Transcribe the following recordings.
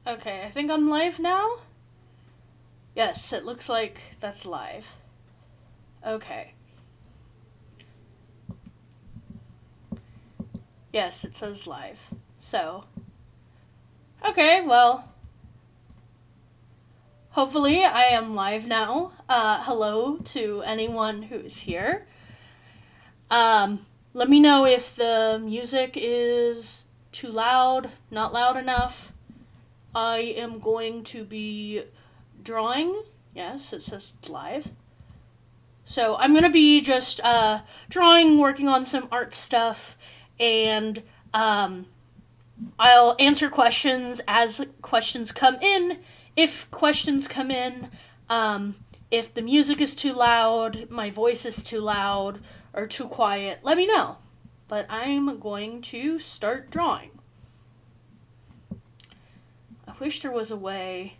Okay, I think I'm live now. Yes, it looks like that's live. Okay. Yes, it says live. So, okay, well, hopefully I am live now. Hello to anyone who's here. Let me know if the music is too loud, not loud enough. I am going to be drawing. Yes, it says live. So I'm going to be just drawing, working on some art stuff, and I'll answer questions as questions come in. If questions come in, if the music is too loud, my voice is too loud, or too quiet, let me know. But I'm going to start drawing. I wish there was a way.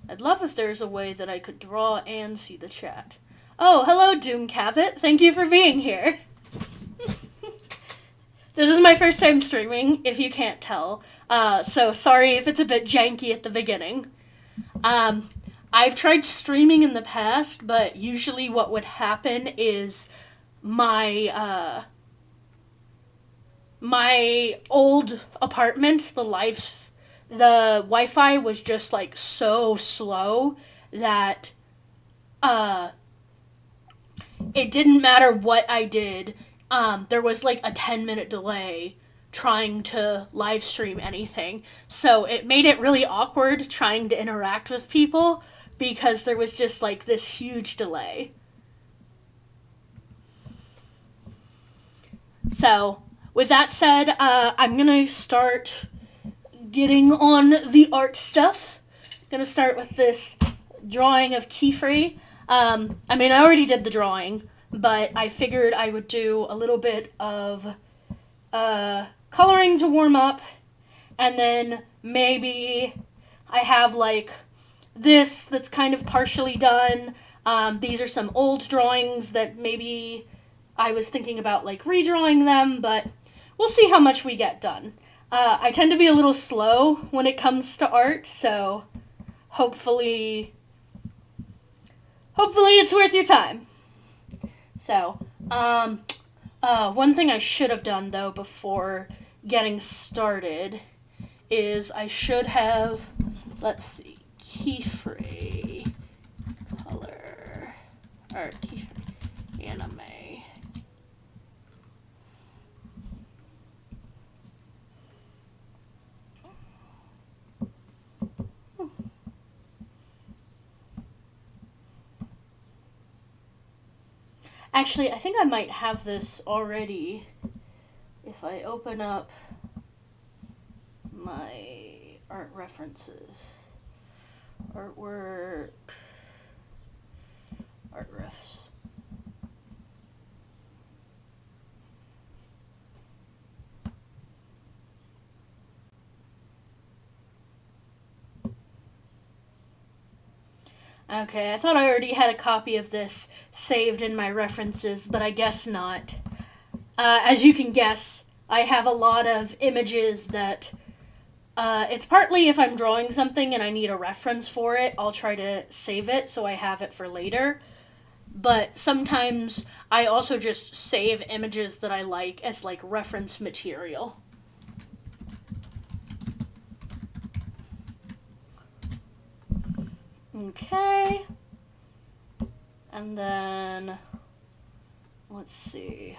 I'd love if there's a way that I could draw and see the chat. Oh, hello, Doom Cabot. Thank you for being here. This is my first time streaming, if you can't tell. So sorry if it's a bit janky at the beginning. I've tried streaming in the past, but usually what would happen is my old apartment, the Wi-Fi was just like so slow that it didn't matter what I did. There was like a 10-minute delay trying to live stream anything. So it made it really awkward trying to interact with people because there was just like this huge delay. So with that said, I'm gonna start getting on the art stuff. I'm gonna start with this drawing of Keyfree. I already did the drawing, but I figured I would do a little bit of coloring to warm up, and then maybe I have like this that's kind of partially done. These are some old drawings that maybe I was thinking about like redrawing them, but we'll see how much we get done. I tend to be a little slow when it comes to art, so hopefully it's worth your time. So, one thing I should have done, though, before getting started is I should have, let's see, Keyfree, color, art, Keyfree, anime. Actually, I think I might have this already if I open up my art references. Artwork. Art refs. Okay, I thought I already had a copy of this saved in my references, but I guess not. As you can guess, I have a lot of images that it's partly if I'm drawing something and I need a reference for it, I'll try to save it so I have it for later. But sometimes I also just save images that I like as like reference material. Okay. And then, let's see.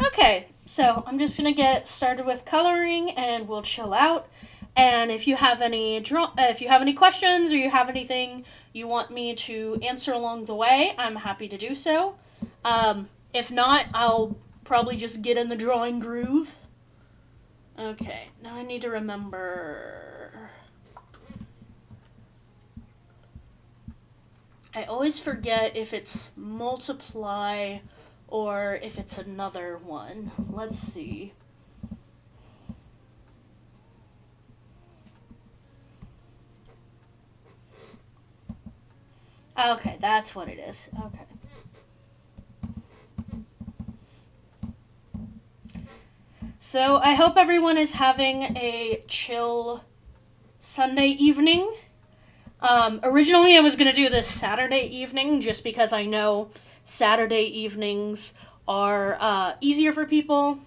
Okay, so I'm just gonna get started with coloring, and we'll chill out. And if you have any questions or you have anything you want me to answer along the way, I'm happy to do so. If not, I'll probably just get in the drawing groove. Okay, now I need to remember. I always forget if it's multiply or if it's another one. Let's see. Okay, that's what it is. Okay. So I hope everyone is having a chill Sunday evening. Originally I was going to do this Saturday evening just because I know Saturday evenings are easier for people.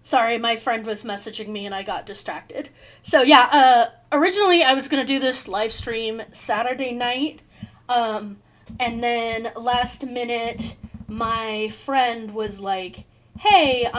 Sorry, my friend was messaging me and I got distracted. So yeah, originally I was going to do this live stream Saturday night. And then last minute, my friend was like, hey,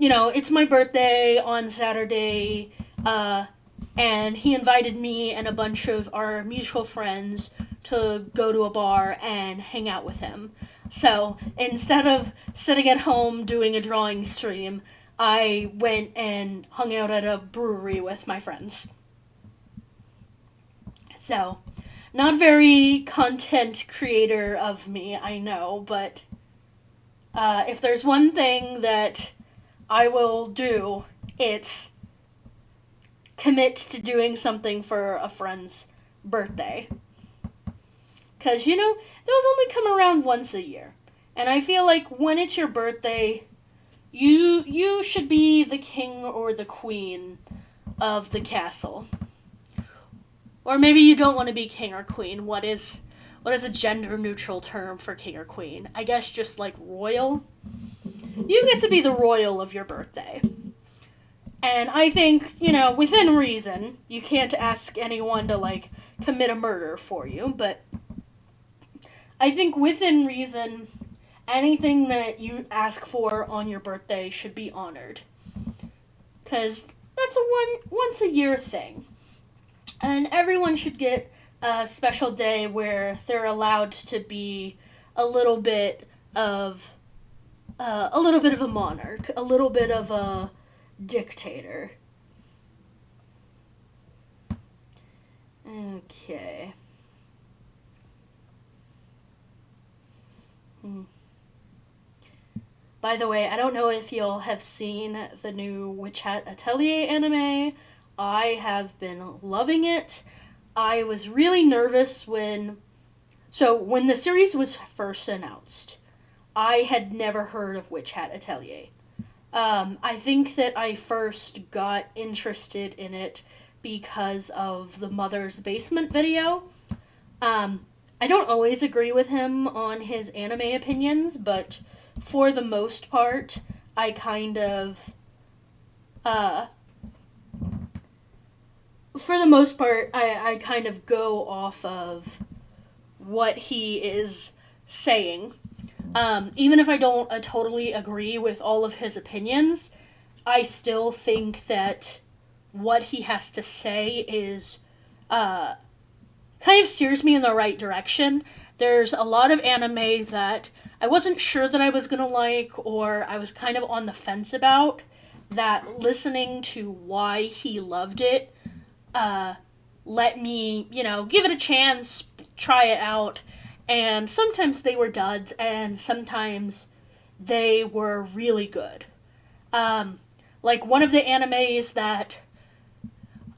it's my birthday on Saturday, and he invited me and a bunch of our mutual friends to go to a bar and hang out with him. So instead of sitting at home doing a drawing stream, I went and hung out at a brewery with my friends. So, not very content creator of me, I know, but if there's one thing that I will do, it's commit to doing something for a friend's birthday. Because, those only come around once a year. And I feel like when it's your birthday, you should be the king or the queen of the castle. Or maybe you don't want to be king or queen. What is a gender-neutral term for king or queen? I guess just like royal. You get to be the royal of your birthday. And I think, within reason, you can't ask anyone to, commit a murder for you, but I think within reason, anything that you ask for on your birthday should be honored. Because that's a once a year thing. And everyone should get a special day where they're allowed to be a little bit of a monarch, a little bit of a dictator. Okay. By the way, I don't know if y'all have seen the new Witch Hat Atelier anime. I have been loving it. I was really nervous when the series was first announced. I had never heard of Witch Hat Atelier. I think that I first got interested in it because of the Mother's Basement video. I don't always agree with him on his anime opinions, but for the most part, I kind of, I kind of go off of what he is saying. Even if I don't totally agree with all of his opinions, I still think that what he has to say is, kind of steers me in the right direction. There's a lot of anime that I wasn't sure that I was gonna like, or I was kind of on the fence about, that listening to why he loved it, let me, give it a chance, try it out, and sometimes they were duds, and sometimes they were really good. One of the animes that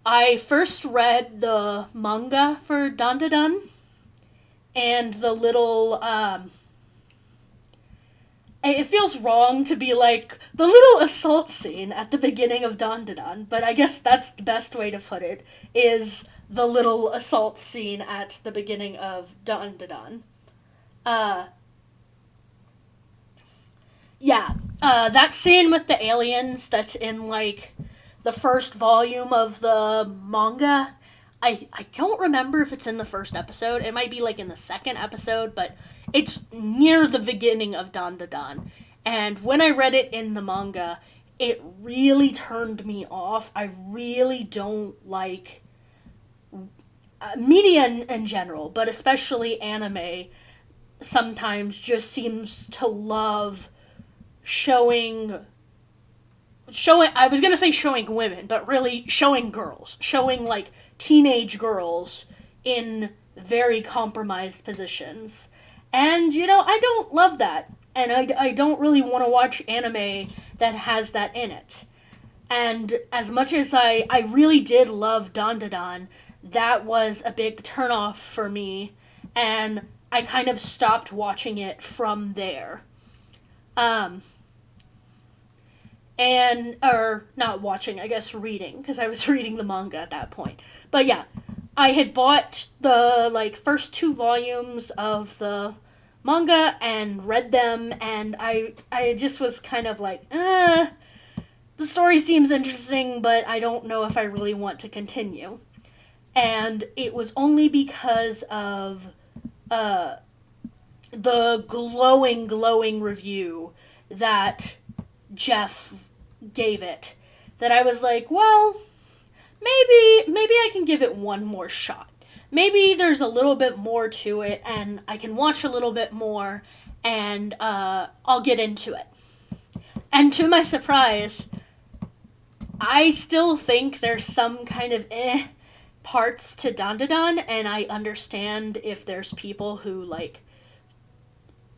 I first read the manga for Dandadan, and the little, it feels wrong to be like, the little assault scene at the beginning of Dandadan, but I guess that's the best way to put it, is the little assault scene at the beginning of Dandadan. That scene with the aliens that's in, the first volume of the manga, I don't remember if it's in the first episode. It might be, in the second episode, but it's near the beginning of Dandadan. And when I read it in the manga, it really turned me off. I really don't like media in general, but especially anime sometimes just seems to love showing I was gonna say showing women, but really showing girls, showing teenage girls in very compromised positions. And I don't love that. And I don't really want to watch anime that has that in it. And as much as I really did love Dandadan, that was a big turnoff for me, and I kind of stopped watching it from there. Um, or not watching, I guess reading, because I was reading the manga at that point. But yeah, I had bought the first 2 volumes of the manga and read them, and I just was kind of like, the story seems interesting, but I don't know if I really want to continue. And it was only because of the glowing review that Jeff gave it that I was like, well, maybe I can give it one more shot. Maybe there's a little bit more to it, and I can watch a little bit more, and I'll get into it. And to my surprise, I still think there's some kind of parts to Dandadan, and I understand if there's people who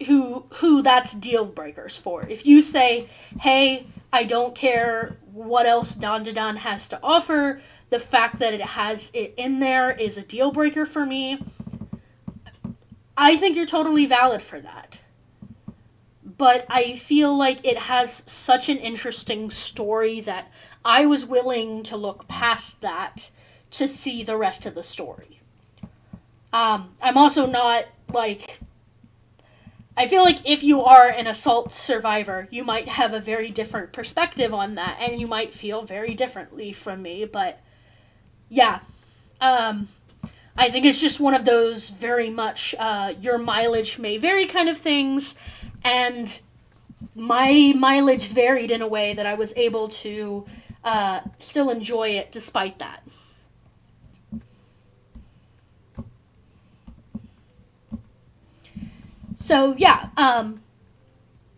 who that's deal breakers for. If you say, hey, I don't care what else Dandadan has to offer, the fact that it has it in there is a deal breaker for me, I think you're totally valid for that. But I feel like it has such an interesting story that I was willing to look past that to see the rest of the story. I'm also not, I feel like if you are an assault survivor, you might have a very different perspective on that, and you might feel very differently from me, but yeah. I think it's just one of those very much your mileage may vary kind of things, and my mileage varied in a way that I was able to still enjoy it despite that. So yeah,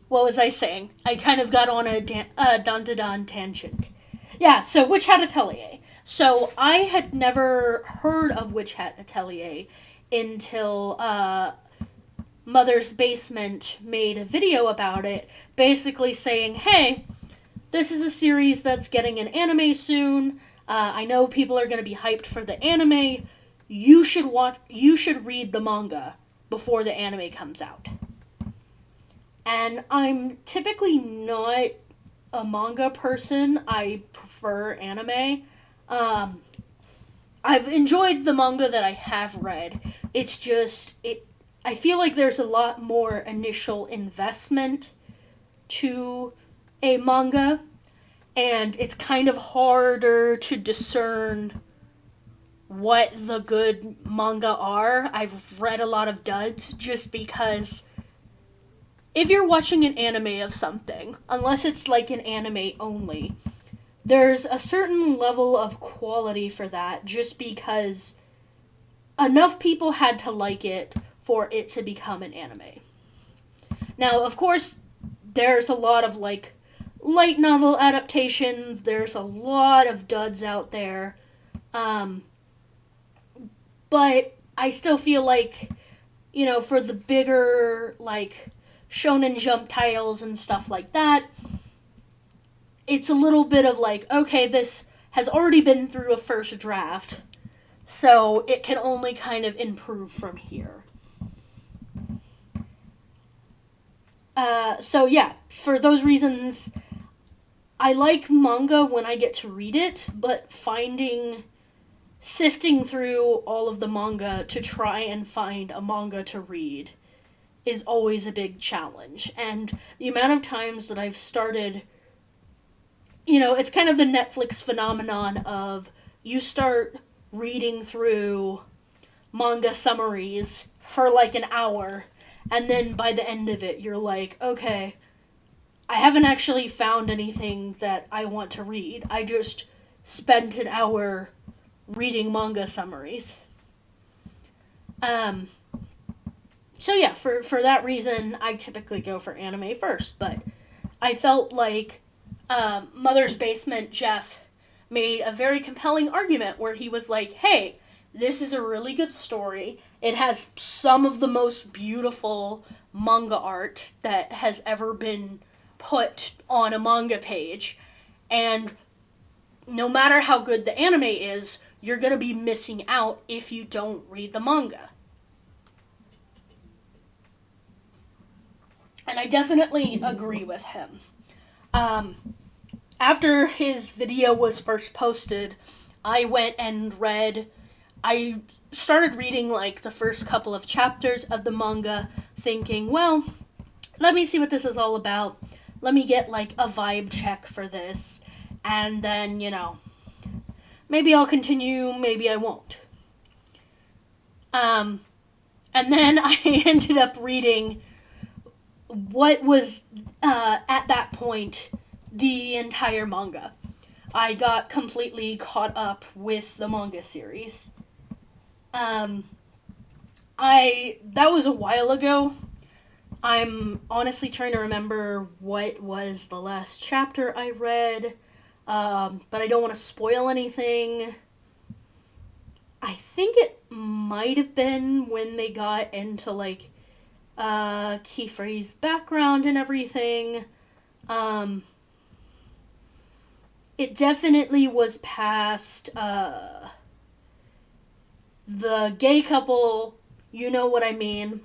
what was I saying? I kind of got on a Dandadan tangent. Yeah, so Witch Hat Atelier. So I had never heard of Witch Hat Atelier until Mother's Basement made a video about it, basically saying, hey, this is a series that's getting an anime soon. I know people are going to be hyped for the anime. You should read the manga before the anime comes out. And I'm typically not a manga person. I prefer anime. I've enjoyed the manga that I have read. It's just, I feel like there's a lot more initial investment to a manga, and it's kind of harder to discern what the good manga are. I've read a lot of duds just because if you're watching an anime of something, unless it's like an anime only, there's a certain level of quality for that just because enough people had to like it for it to become an anime. Now, of course, there's a lot of light novel adaptations. There's a lot of duds out there. But I still feel like, for the bigger, Shonen Jump titles and stuff like that, it's a little bit of okay, this has already been through a first draft, so it can only kind of improve from here. So yeah, for those reasons, I like manga when I get to read it, but sifting through all of the manga to try and find a manga to read is always a big challenge. And the amount of times that I've started, it's kind of the Netflix phenomenon of you start reading through manga summaries for an hour, and then by the end of it, you're like, okay, I haven't actually found anything that I want to read. I just spent an hour reading manga summaries. So yeah, for that reason, I typically go for anime first, but I felt like Mother's Basement Jeff made a very compelling argument where he was like, hey, this is a really good story. It has some of the most beautiful manga art that has ever been put on a manga page. And no matter how good the anime is, you're going to be missing out if you don't read the manga. And I definitely agree with him. After his video was first posted, I went and I started reading like the first couple of chapters of the manga, thinking, well, let me see what this is all about. Let me get like a vibe check for this. And then, maybe I'll continue, maybe I won't. And then I ended up reading what was, at that point, the entire manga. I got completely caught up with the manga series. That was a while ago. I'm honestly trying to remember what was the last chapter I read, but I don't want to spoil anything. I think it might have been when they got into, like, Kiefer's background and everything. It definitely was past, the gay couple, you know what I mean.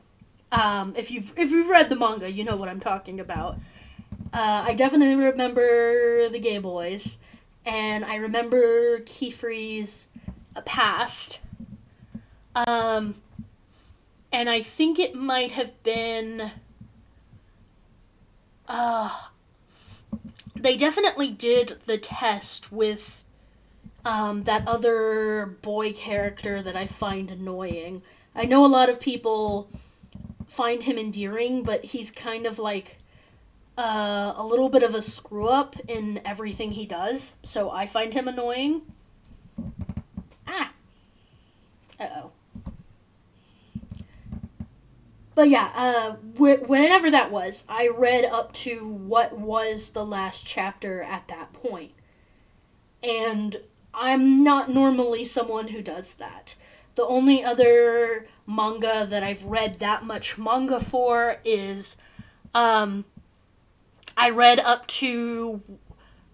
If you've read the manga, you know what I'm talking about. I definitely remember the gay boys, and I remember Kiefer's past. And I think it might have been, they definitely did the test with, that other boy character that I find annoying. I know a lot of people find him endearing, but he's kind of like a little bit of a screw up in everything he does, so I find him annoying. Uh-oh. But yeah, whenever that was, I read up to what was the last chapter at that point. And I'm not normally someone who does that. The only other manga that I've read that much manga for is, I read up to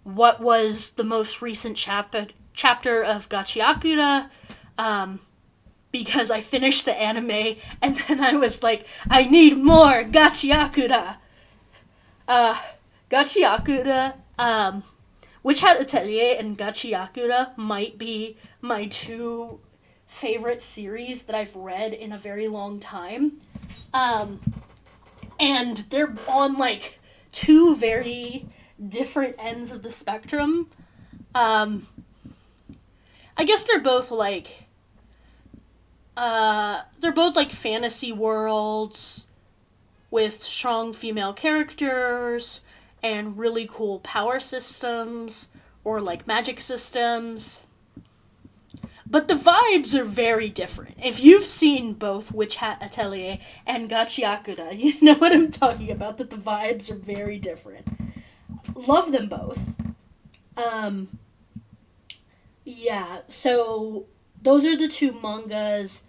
what was the most recent chapter of Gachiakura, because I finished the anime, and then I was like, I need more Gachiakura. Gachiakura, Witch Hat Atelier and Gachiakura might be my two favorite series that I've read in a very long time. And they're on, like, two very different ends of the spectrum. I guess they're both, like, fantasy worlds with strong female characters and really cool power systems or, like, magic systems. But the vibes are very different. If you've seen both Witch Hat Atelier and Gachiakura, you know what I'm talking about, that the vibes are very different. Love them both. Yeah, so those are the two mangas.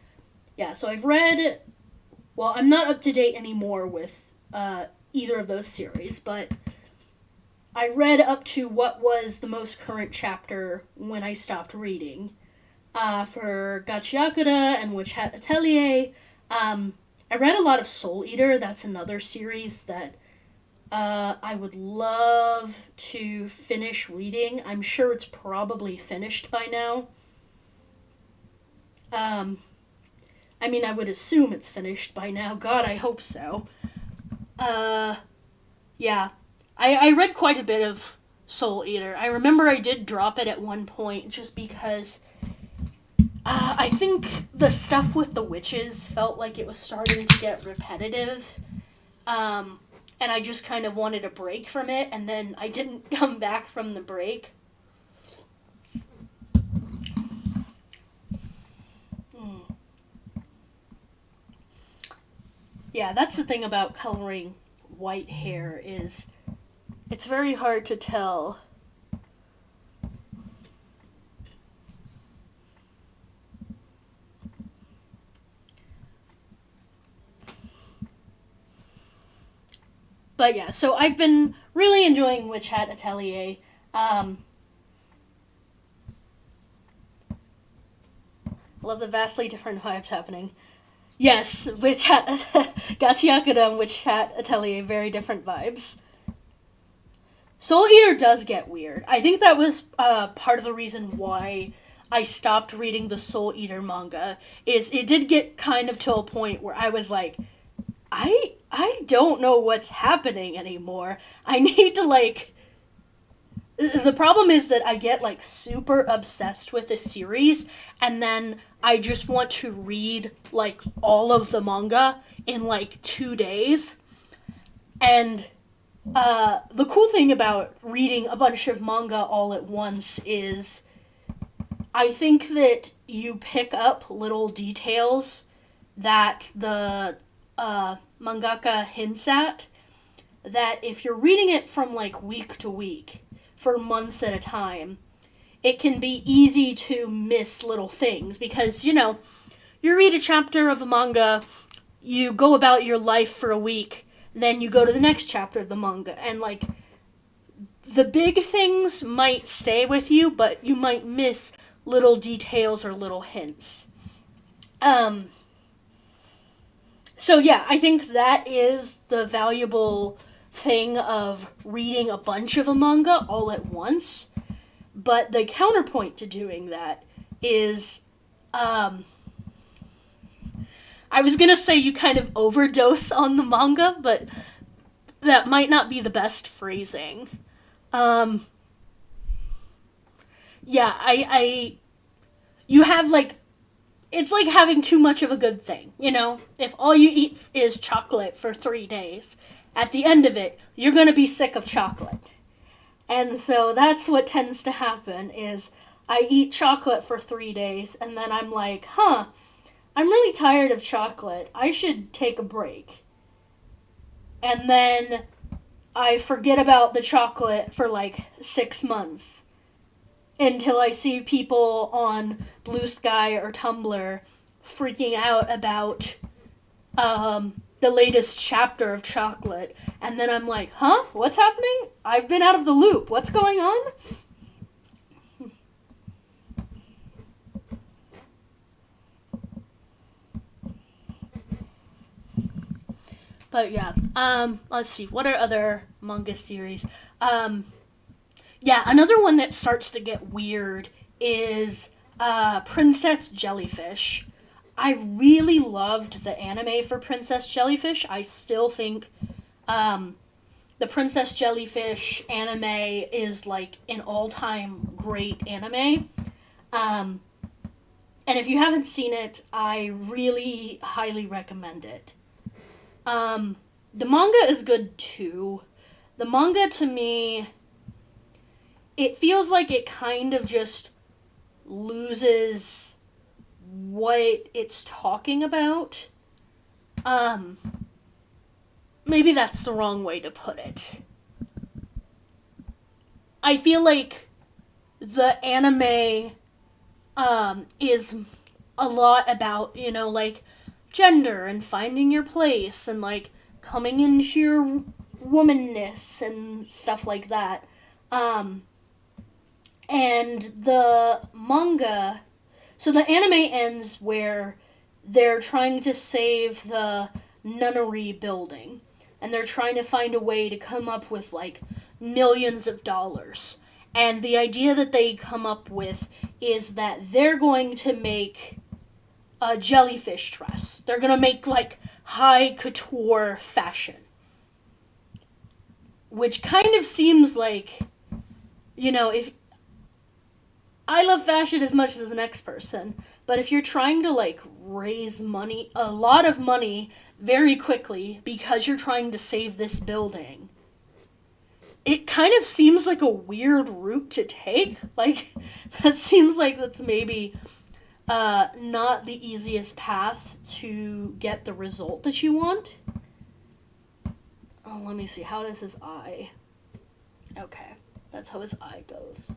Yeah, so I've read, well, I'm not up to date anymore with either of those series, but I read up to what was the most current chapter when I stopped reading. For Gachiakura and Witch Hat Atelier, I read a lot of Soul Eater. That's another series that I would love to finish reading. I'm sure it's probably finished by now. I mean, I would assume it's finished by now. God, I hope so. Yeah. I read quite a bit of Soul Eater. I remember I did drop it at one point just because I think the stuff with the witches felt like it was starting to get repetitive. And I just kind of wanted a break from it, and then I didn't come back from the break. Yeah, that's the thing about coloring white hair, is it's very hard to tell. But yeah, so I've been really enjoying Witch Hat Atelier. Love the vastly different vibes happening. Yes, Witch Hat, Gachiakura and Witch Hat Atelier, very different vibes. Soul Eater does get weird. I think that was part of the reason why I stopped reading the Soul Eater manga. Is it did get kind of to a point where I was like, I don't know what's happening anymore. I need to like. The problem is that I get like super obsessed with the series, and then I just want to read like all of the manga in like 2 days. And the cool thing about reading a bunch of manga all at once is I think that you pick up little details that the mangaka hints at, that if you're reading it from like week to week for months at a time, it can be easy to miss little things because, you read a chapter of a manga, you go about your life for a week, then you go to the next chapter of the manga, and like the big things might stay with you, but you might miss little details or little hints. So yeah, I think that is the valuable thing of reading a bunch of a manga all at once. But the counterpoint to doing that is, I was gonna say you kind of overdose on the manga, but that might not be the best phrasing. You have like, it's like having too much of a good thing, If all you eat is chocolate for 3 days, at the end of it, you're gonna be sick of chocolate. And so that's what tends to happen is I eat chocolate for 3 days, and then I'm like, I'm really tired of chocolate. I should take a break. And then I forget about the chocolate for like 6 months until I see people on Blue Sky or Tumblr freaking out about the latest chapter of chocolate. And then I'm like, what's happening? I've been out of the loop. What's going on? But yeah, let's see. What are other manga series? Another one that starts to get weird is Princess Jellyfish. I really loved the anime for Princess Jellyfish. I still think the Princess Jellyfish anime is like an all-time great anime. And if you haven't seen it, I really highly recommend it. The manga is good too. The manga to me, it feels like it kind of just loses what it's talking about. Maybe that's the wrong way to put it. I feel like the anime is a lot about, like gender and finding your place and like coming into your womanness and stuff like that. And the manga, so the anime ends where they're trying to save the nunnery building, and they're trying to find a way to come up with like millions of dollars. And the idea that they come up with is that they're going to make a jellyfish dress. They're going to make like high couture fashion. Which kind of seems like, if I love fashion as much as the next person, but if you're trying to like raise money, a lot of money very quickly because you're trying to save this building, it kind of seems like a weird route to take. Like, that seems like that's maybe not the easiest path to get the result that you want. Oh, let me see. How does his eye? Okay, that's how his eye goes.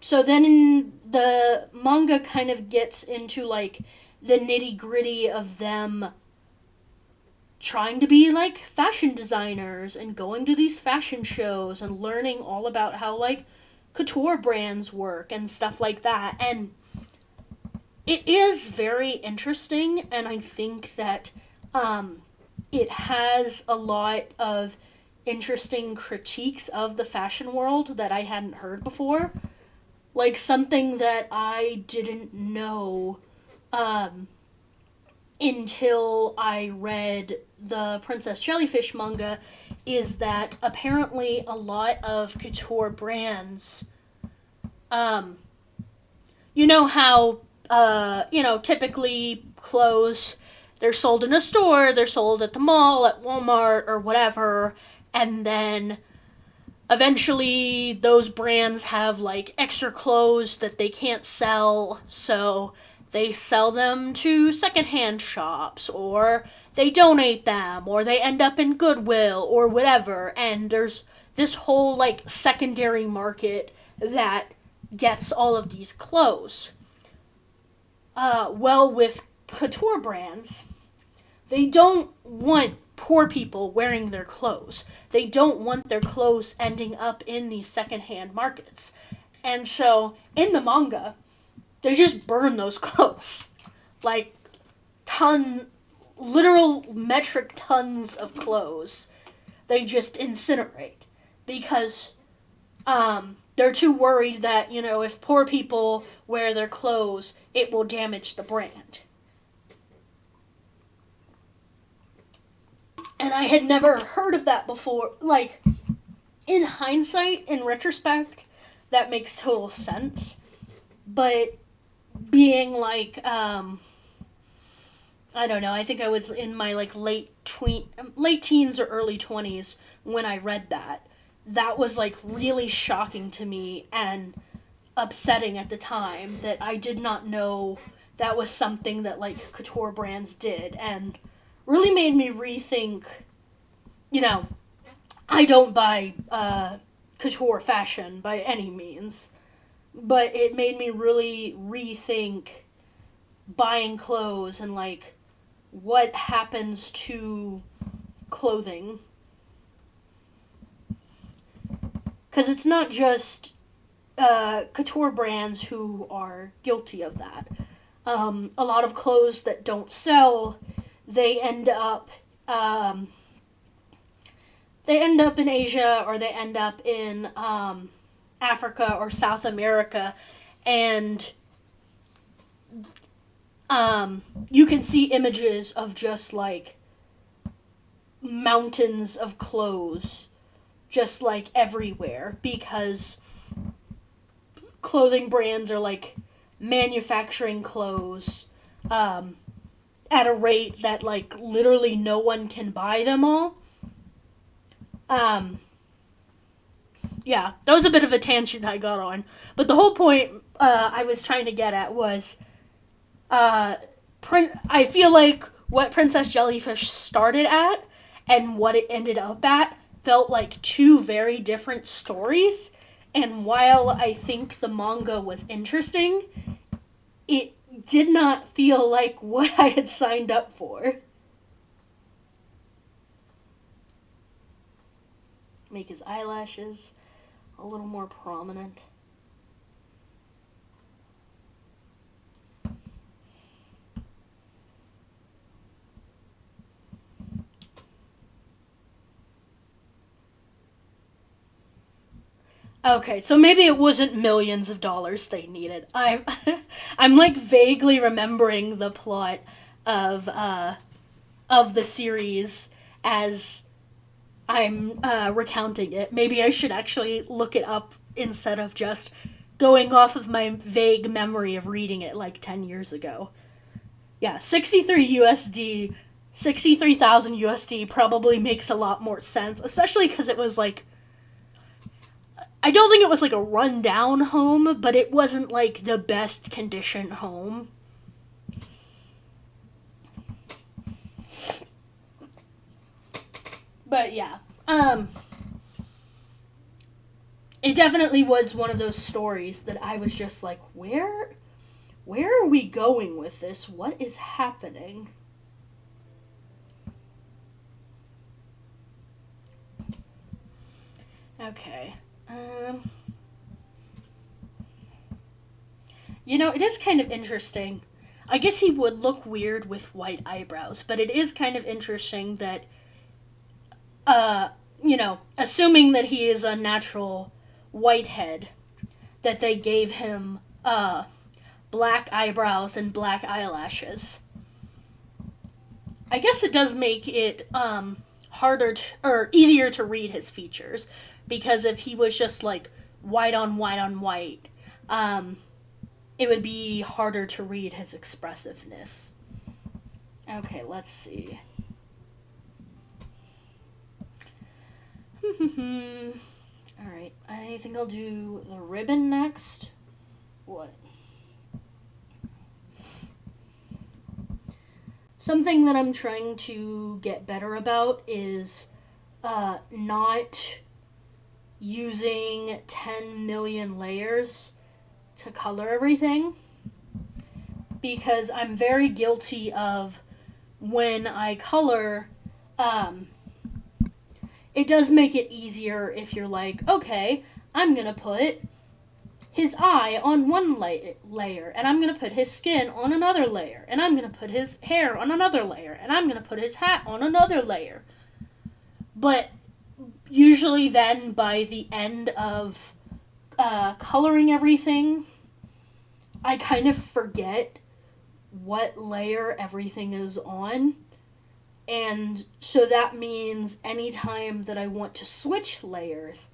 So then the manga kind of gets into like the nitty-gritty of them trying to be like fashion designers and going to these fashion shows and learning all about how like couture brands work and stuff like that. And it is very interesting, and I think that it has a lot of interesting critiques of the fashion world that I hadn't heard before. Like, something that I didn't know until I read the Princess Jellyfish manga is that apparently a lot of couture brands, you know how, typically clothes, they're sold in a store, they're sold at the mall, at Walmart, or whatever, and then eventually those brands have like extra clothes that they can't sell, so they sell them to secondhand shops, or they donate them, or they end up in Goodwill, or whatever, and there's this whole like secondary market that gets all of these clothes. Well, with couture brands, they don't want poor people wearing their clothes. They don't want their clothes ending up in these secondhand markets. And so, in the manga, they just burn those clothes. Like, literal metric tons of clothes. They just incinerate. Because, they're too worried that, if poor people wear their clothes, it will damage the brand. And I had never heard of that before. Like, in hindsight, in retrospect, that makes total sense. But being like, I don't know, I think I was in my like late teens or early 20s when I read that. That was like really shocking to me and upsetting at the time that I did not know that was something that like couture brands did, and really made me rethink, I don't buy couture fashion by any means, but it made me really rethink buying clothes and like what happens to clothing. Because it's not just couture brands who are guilty of that. A lot of clothes that don't sell, they end up in Asia, or they end up in Africa or South America, and you can see images of just like mountains of clothes just like everywhere, because clothing brands are like manufacturing clothes at a rate that like literally no one can buy them all. Yeah, that was a bit of a tangent I got on, but the whole point I was trying to get at was I feel like what Princess Jellyfish started at and what it ended up at felt like two very different stories, and while I think the manga was interesting, it did not feel like what I had signed up for. Make his eyelashes a little more prominent. Okay, so maybe it wasn't millions of dollars they needed. I'm like vaguely remembering the plot of the series as I'm recounting it. Maybe I should actually look it up instead of just going off of my vague memory of reading it like 10 years ago. Yeah, 63,000 USD probably makes a lot more sense, especially because it was like, I don't think it was like a rundown home, but it wasn't like the best condition home. But yeah, it definitely was one of those stories that I was just like, where are we going with this? What is happening? Okay. You know, it is kind of interesting. I guess he would look weird with white eyebrows, but it is kind of interesting that, you know, assuming that he is a natural whitehead, that they gave him, black eyebrows and black eyelashes. I guess it does make it, harder or easier to read his features, because if he was just like white on white on white, it would be harder to read his expressiveness. Okay, let's see. Alright, I think I'll do the ribbon next. What? Something that I'm trying to get better about is not using 10 million layers to color everything, because I'm very guilty of when I color, it does make it easier if you're like, okay, I'm gonna put his eye on one layer, and I'm gonna put his skin on another layer, and I'm gonna put his hair on another layer, and I'm gonna put his hat on another layer. But usually then by the end of coloring everything, I kind of forget what layer everything is on. And so that means anytime that I want to switch layers,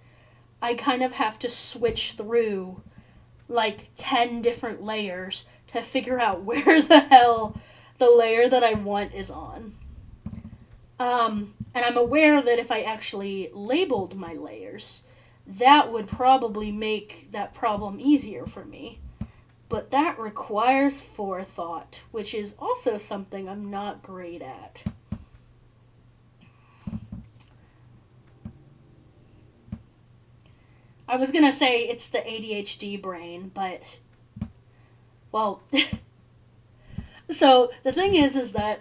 I kind of have to switch through like 10 different layers to figure out where the hell the layer that I want is on. And I'm aware that if I actually labeled my layers, that would probably make that problem easier for me. But that requires forethought, which is also something I'm not great at. I was gonna say it's the ADHD brain, but, well, so the thing is that,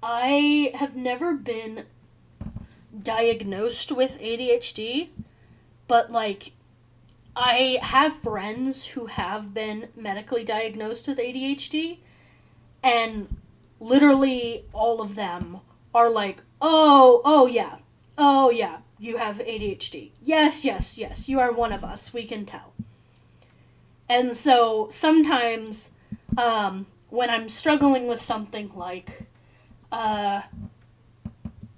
I have never been diagnosed with ADHD, but, like, I have friends who have been medically diagnosed with ADHD, and literally all of them are like, oh yeah, you have ADHD. Yes, you are one of us, we can tell. And so sometimes, when I'm struggling with something like,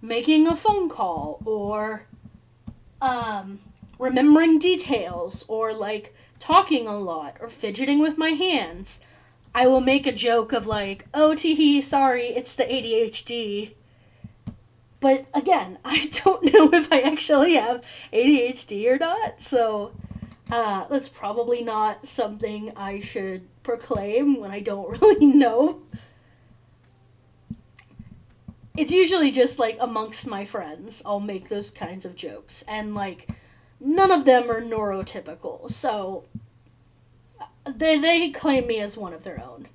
making a phone call, or remembering details, or like talking a lot, or fidgeting with my hands, I will make a joke of like, oh tee sorry, it's the ADHD. But again, I don't know if I actually have ADHD or not, so that's probably not something I should proclaim when I don't really know. It's usually just like amongst my friends, I'll make those kinds of jokes, and like none of them are neurotypical, so they claim me as one of their own.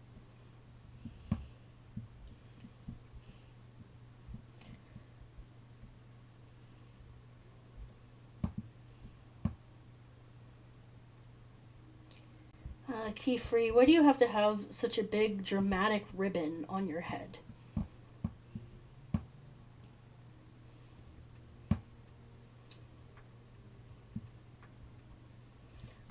Keyfree, why do you have to have such a big dramatic ribbon on your head?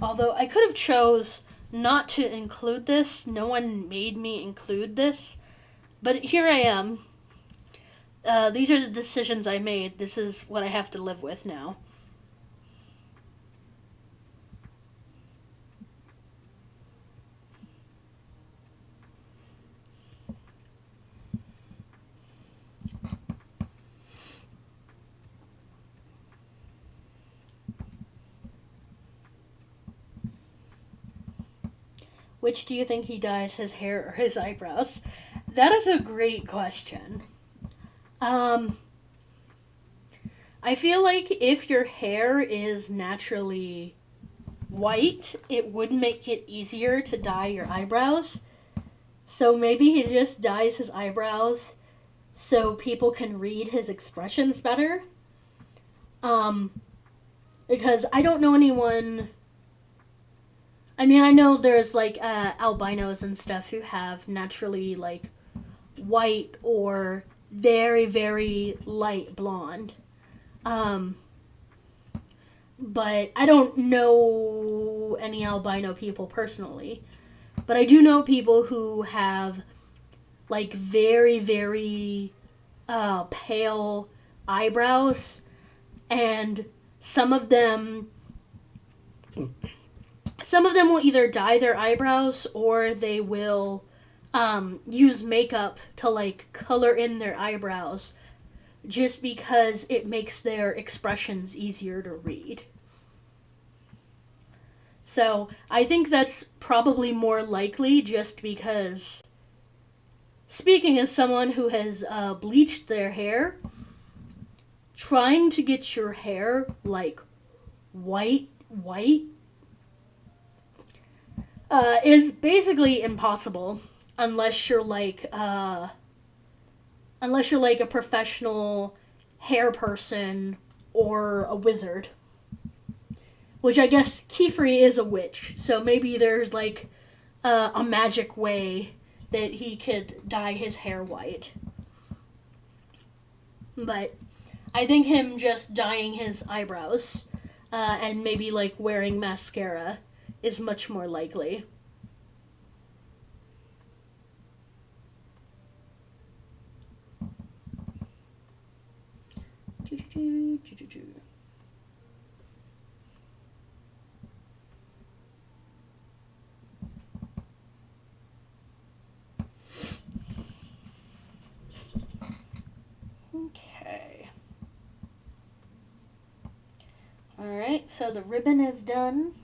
Although I could have chose not to include this. No one made me include this. But here I am. These are the decisions I made. This is what I have to live with now. Which do you think he dyes, his hair or his eyebrows? That is a great question. I feel like if your hair is naturally white, it would make it easier to dye your eyebrows. So maybe he just dyes his eyebrows so people can read his expressions better. Because I don't know anyone. I mean, I know there's like albinos and stuff who have naturally like white or very, very light blonde. Um, but I don't know any albino people personally. But I do know people who have like very, very pale eyebrows, and some of them will either dye their eyebrows or they will use makeup to like color in their eyebrows just because it makes their expressions easier to read. So I think that's probably more likely just because, speaking as someone who has bleached their hair, trying to get your hair like white is basically impossible unless you're like a professional hair person or a wizard. Which I guess Kiefer is a witch, so maybe there's like a magic way that he could dye his hair white. But I think him just dyeing his eyebrows and maybe like wearing mascara is much more likely. Okay. Alright, so the ribbon is done.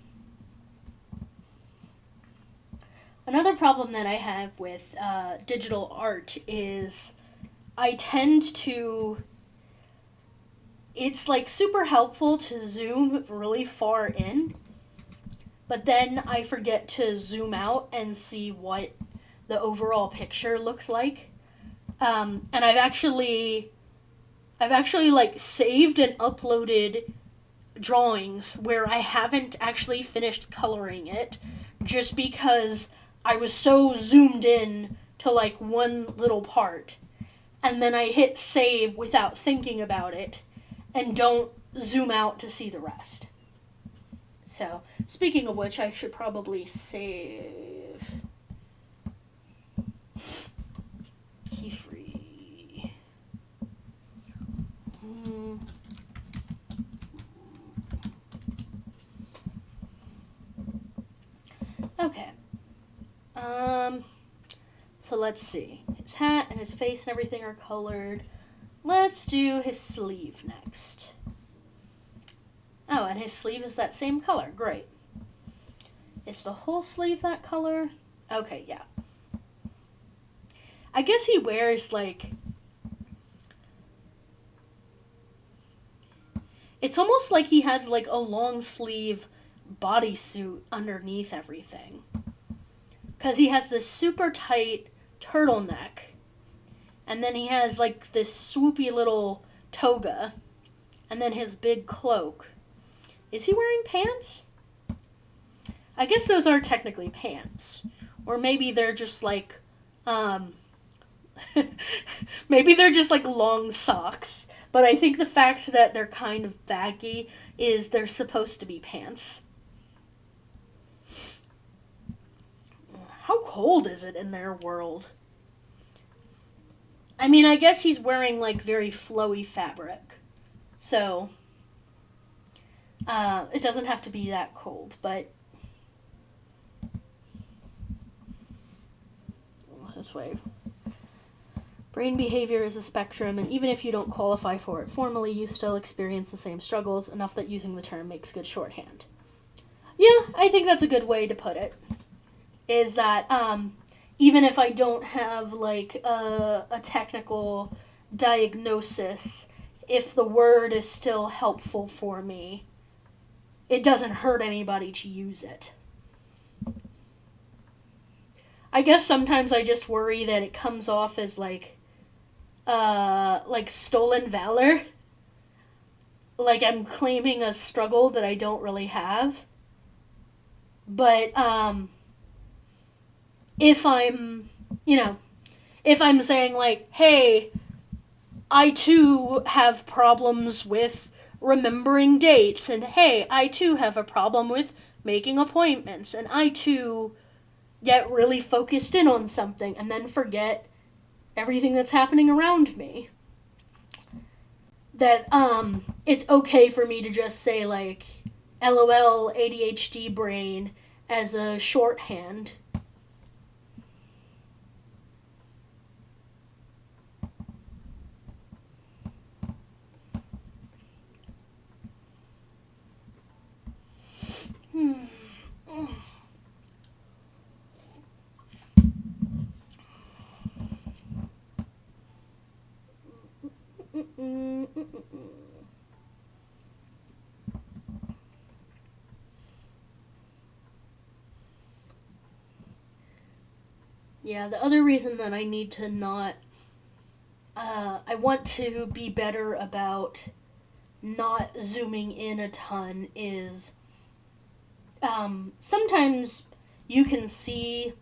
Another problem that I have with digital art is I tend to... It's like super helpful to zoom really far in, but then I forget to zoom out and see what the overall picture looks like. And I've actually like saved and uploaded drawings where I haven't actually finished coloring it just because I was so zoomed in to like one little part, and then I hit save without thinking about it and don't zoom out to see the rest. So, speaking of which, I should probably save keyfree. Okay. So let's see. His hat and his face and everything are colored. Let's do his sleeve next. Oh, and his sleeve is that same color. Great. Is the whole sleeve that color? Okay, yeah. I guess he wears, like... It's almost like he has, like, a long sleeve bodysuit underneath everything. Because he has this super tight turtleneck. And then he has, like, this swoopy little toga. And then his big cloak. Is he wearing pants? I guess those are technically pants. Or maybe they're just, like, maybe they're just, like, long socks. But I think the fact that they're kind of baggy is they're supposed to be pants. How cold is it in their world? I mean, I guess he's wearing, like, very flowy fabric. So, it doesn't have to be that cold, but... This way. Brain behavior is a spectrum, and even if you don't qualify for it formally, you still experience the same struggles, enough that using the term makes good shorthand. Yeah, I think that's a good way to put it. Is that, even if I don't have, like, a technical diagnosis, if the word is still helpful for me, it doesn't hurt anybody to use it. I guess sometimes I just worry that it comes off as, like stolen valor. like I'm claiming a struggle that I don't really have. But if I'm, you know, if I'm saying like, hey, I too have problems with remembering dates, and hey, I too have a problem with making appointments, and I too get really focused in on something and then forget everything that's happening around me. That it's okay for me to just say like LOL ADHD brain as a shorthand. Yeah, the other reason that I need to not, I want to be better about not zooming in a ton is, sometimes you can see,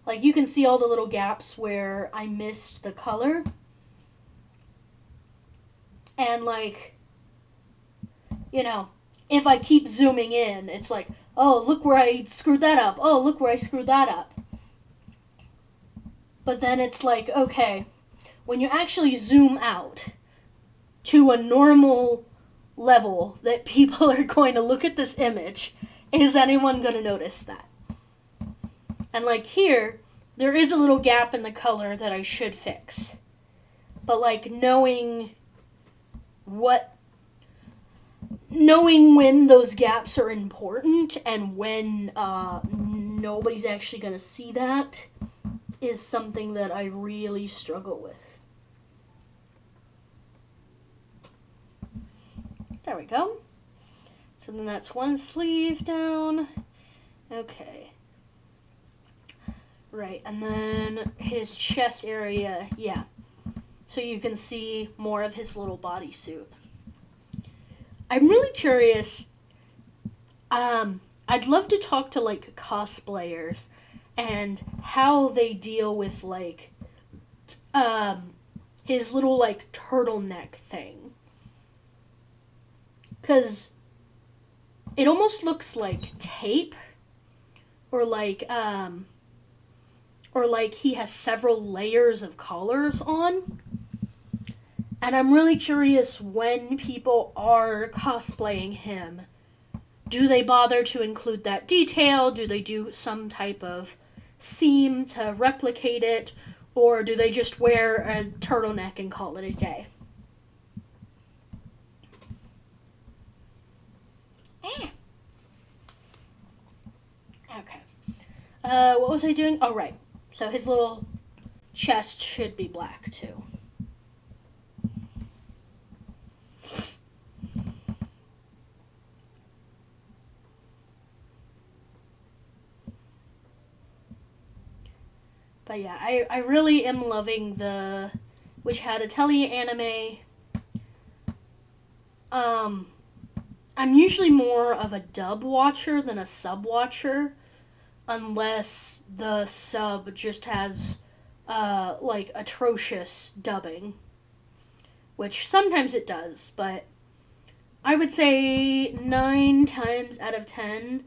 like, you can see all the little gaps where I missed the color. And, like, you know, if I keep zooming in, it's like, oh, look where I screwed that up. Oh, look where I screwed that up. But then it's like, okay, when you actually zoom out to a normal level that people are going to look at this image, is anyone going to notice that? And like here, there is a little gap in the color that I should fix. But like knowing when those gaps are important and when nobody's actually going to see that is something that I really struggle with. There we go. So then that's one sleeve down. Okay. Right, and then his chest area, yeah. So you can see more of his little bodysuit. I'm really curious. I'd love to talk to like cosplayers and how they deal with like his little like turtleneck thing. 'Cause it almost looks like tape or like he has several layers of collars on. And I'm really curious when people are cosplaying him, do they bother to include that detail? Do they do some type of seam to replicate it? Or do they just wear a turtleneck and call it a day? Okay. What was I doing? Oh, right. So his little chest should be black, too. But yeah, I really am loving the Which Had a Telly anime. I'm usually more of a dub watcher than a sub watcher, unless the sub just has like atrocious dubbing, which sometimes it does, but I would say 9 times out of 10,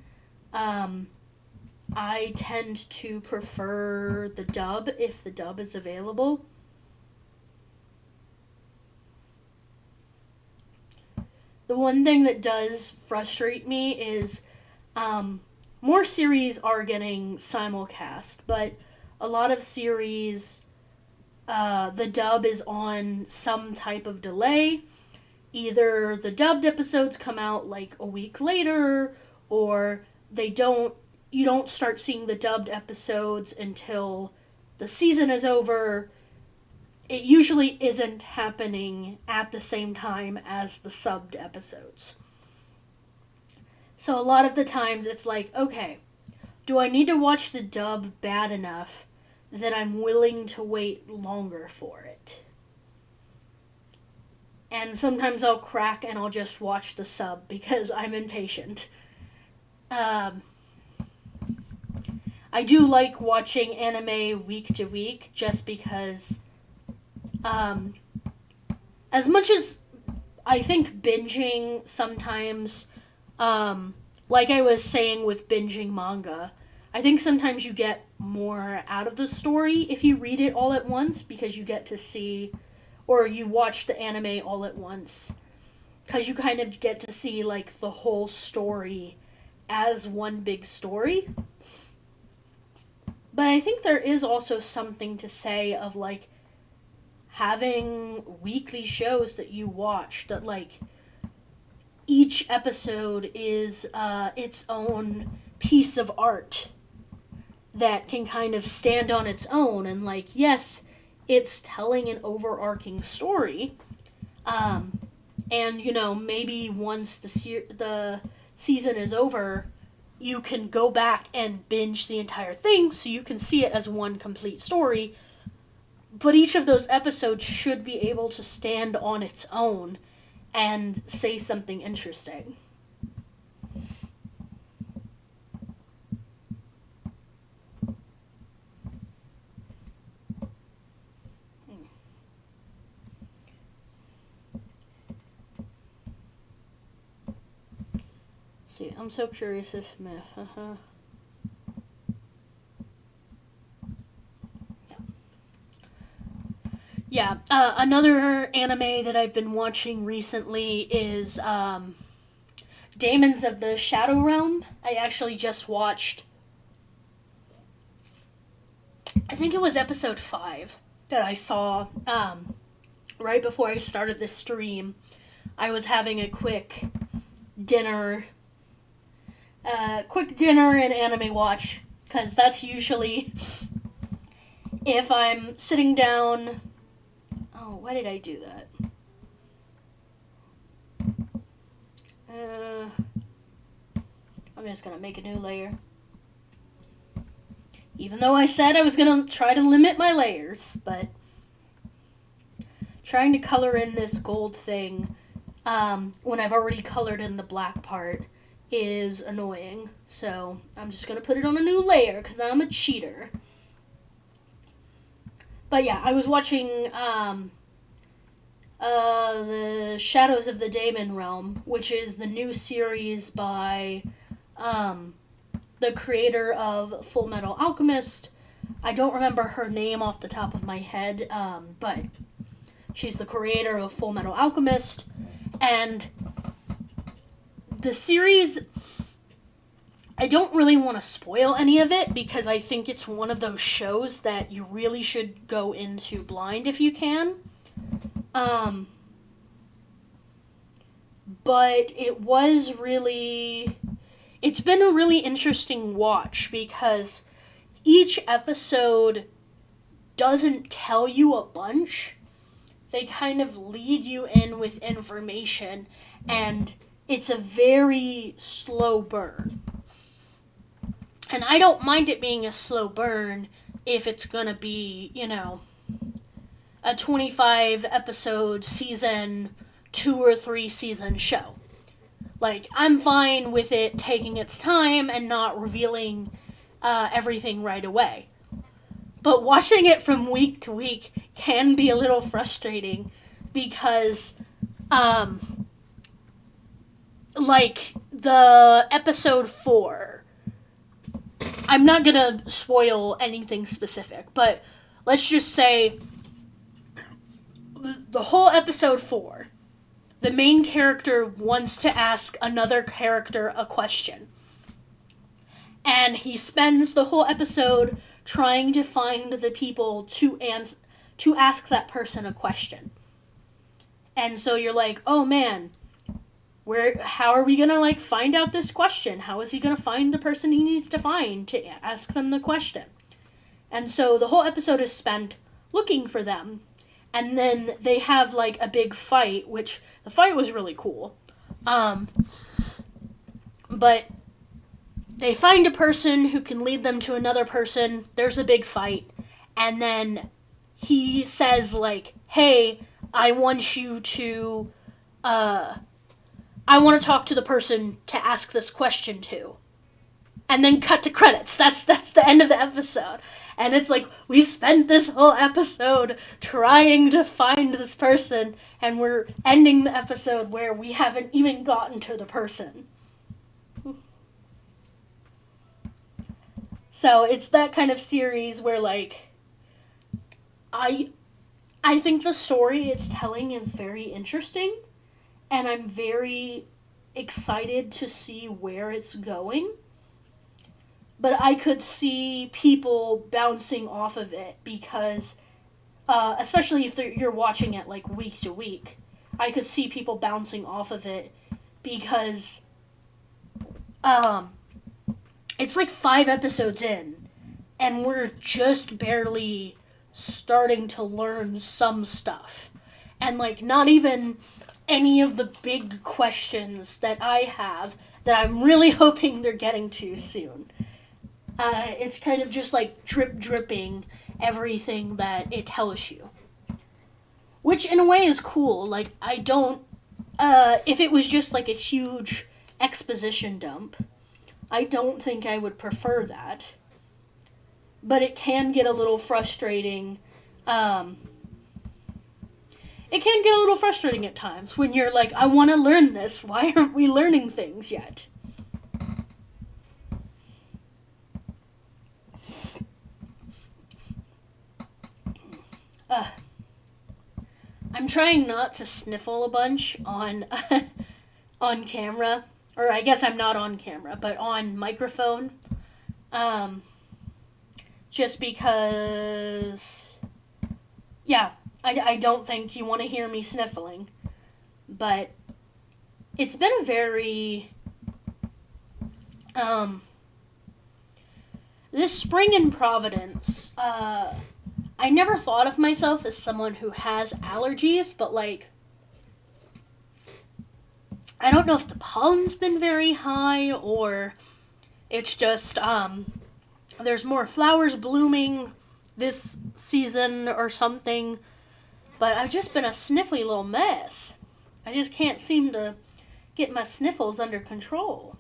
I tend to prefer the dub if the dub is available. The one thing that does frustrate me is more series are getting simulcast, but a lot of series, the dub is on some type of delay. Either the dubbed episodes come out like a week later, or you don't start seeing the dubbed episodes until the season is over. It usually isn't happening at the same time as the subbed episodes. So a lot of the times it's like, okay, do I need to watch the dub bad enough that I'm willing to wait longer for it? And sometimes I'll crack and I'll just watch the sub because I'm impatient. I do like watching anime week to week just because, as much as I think binging sometimes, like I was saying with binging manga, I think sometimes you get more out of the story if you read it all at once because you get to see, or you watch the anime all at once, because you kind of get to see like the whole story as one big story. But I think there is also something to say of like having weekly shows that you watch that like each episode is its own piece of art that can kind of stand on its own, and like, yes, it's telling an overarching story, and you know, maybe once the season is over, you can go back and binge the entire thing so you can see it as one complete story, but each of those episodes should be able to stand on its own and say something interesting. See, I'm so curious if another anime that I've been watching recently is Demons of the Shadow Realm. I actually just watched, I think it was episode 5 that I saw right before I started this stream. I was having a quick dinner and anime watch, because that's usually if I'm sitting down. Oh, why did I do that? I'm just gonna make a new layer. Even though I said I was gonna try to limit my layers, but trying to color in this gold thing when I've already colored in the black part is annoying. So I'm just gonna put it on a new layer because I'm a cheater. But yeah, I was watching the Shadows of the Daemon Realm, which is the new series by the creator of Full Metal Alchemist. I don't remember her name off the top of my head, but she's the creator of Full Metal Alchemist. And the series, I don't really want to spoil any of it because I think it's one of those shows that you really should go into blind if you can. But it's been a really interesting watch because each episode doesn't tell you a bunch. They kind of lead you in with information, and it's a very slow burn. And I don't mind it being a slow burn if it's gonna be, you know, a 25 episode season, 2 or 3 season show. Like, I'm fine with it taking its time and not revealing everything right away. But watching it from week to week can be a little frustrating because, like, the episode 4, I'm not gonna spoil anything specific, but let's just say the whole episode 4, the main character wants to ask another character a question. And he spends the whole episode trying to find the people to ask that person a question. And so you're like, oh man, how are we gonna like find out this question? How is he gonna find the person he needs to find to ask them the question? And so the whole episode is spent looking for them. And then they have like a big fight, which the fight was really cool. But they find a person who can lead them to another person. There's a big fight. And then he says like, hey, I want you to, I want to talk to the person to ask this question to. And then cut to credits. That's the end of the episode. And it's like, we spent this whole episode trying to find this person, and we're ending the episode where we haven't even gotten to the person. So it's that kind of series where, like, I think the story it's telling is very interesting, and I'm very excited to see where it's going. But I could see people bouncing off of it because, especially if you're watching it like week to week, I could see people bouncing off of it because it's like 5 episodes in, and we're just barely starting to learn some stuff. And like not even any of the big questions that I have that I'm really hoping they're getting to soon. It's kind of just like dripping everything that it tells you. Which in a way is cool. Like, I don't, if it was just like a huge exposition dump, I don't think I would prefer that. But it can get a little frustrating. It can get a little frustrating at times when you're like, I want to learn this. Why aren't we learning things yet? I'm trying not to sniffle a bunch on on camera, or I guess I'm not on camera, but on microphone. Just because, yeah, I don't think you want to hear me sniffling, but it's been a very this spring in Providence. I never thought of myself as someone who has allergies, but, like, I don't know if the pollen's been very high, or it's just, there's more flowers blooming this season or something, but I've just been a sniffly little mess. I just can't seem to get my sniffles under control.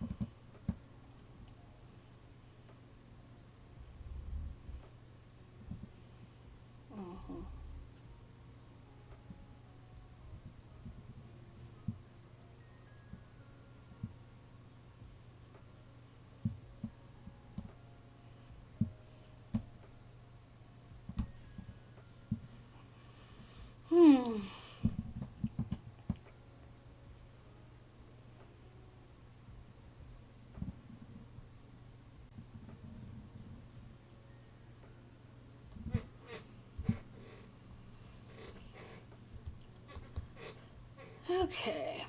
Okay.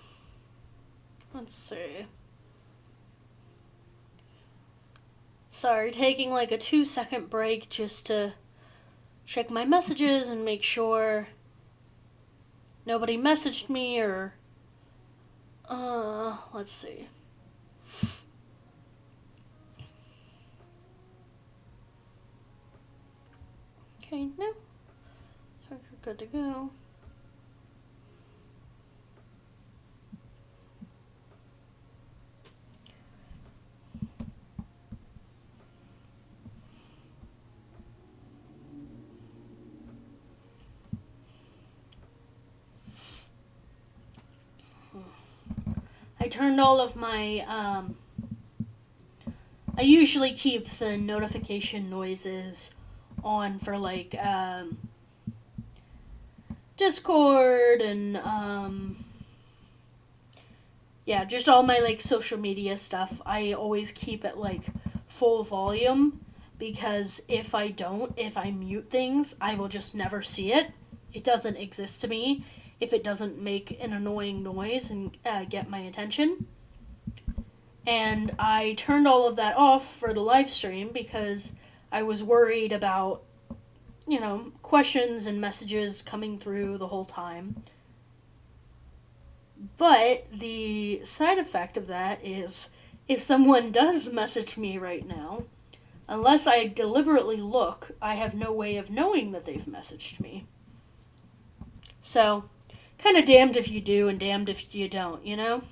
Let's see. Sorry, taking like a 2-second break just to check my messages and make sure nobody messaged me or, let's see. Okay, no. So we're good to go. I turned all of my, I usually keep the notification noises on for, like, Discord and, yeah, just all my, like, social media stuff. I always keep it, like, full volume, because if I mute things, I will just never see it. It doesn't exist to me if it doesn't make an annoying noise and get my attention. And I turned all of that off for the live stream because I was worried about, questions and messages coming through the whole time. But the side effect of that is, if someone does message me right now, unless I deliberately look, I have no way of knowing that they've messaged me. So kind of damned if you do and damned if you don't, you know?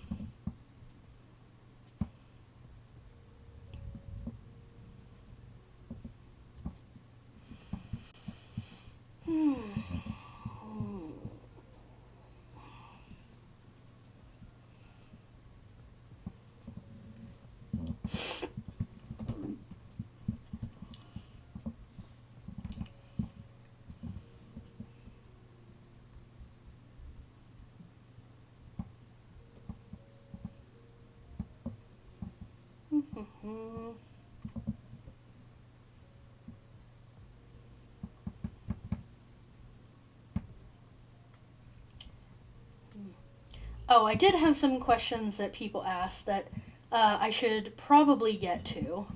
Oh, I did have some questions that people asked that I should probably get to.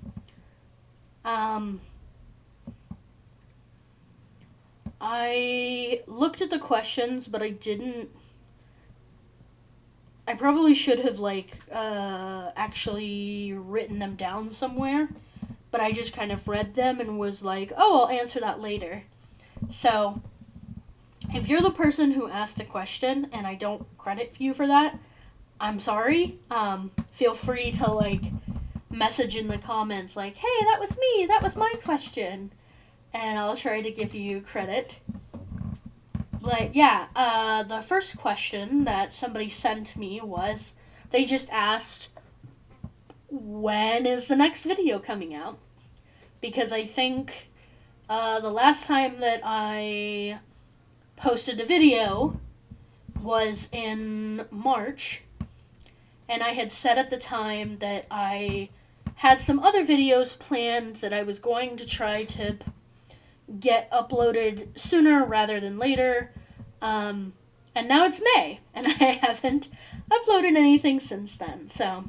I looked at the questions, but I didn't. I probably should have actually written them down somewhere, but I just kind of read them and was like, "Oh, I'll answer that later." So, if you're the person who asked a question and I don't credit you for that, I'm sorry. Feel free to message in the comments like, "Hey, that was me. That was my question," and I'll try to give you credit. But yeah, the first question that somebody sent me was, they just asked, when is the next video coming out? Because I think the last time that I posted a video was in March, and I had said at the time that I had some other videos planned that I was going to try to get uploaded sooner rather than later, and now it's May, and I haven't uploaded anything since then, so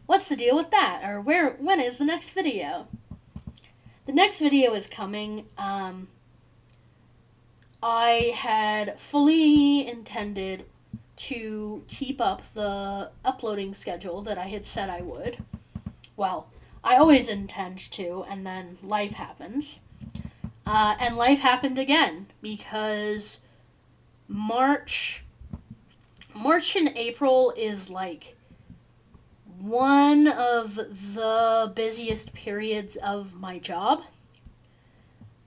what's the deal with that? Or when is the next video? The next video is coming. I had fully intended to keep up the uploading schedule that I had said I would. Well, I always intend to, and then life happens. And life happened again, because March and April is one of the busiest periods of my job.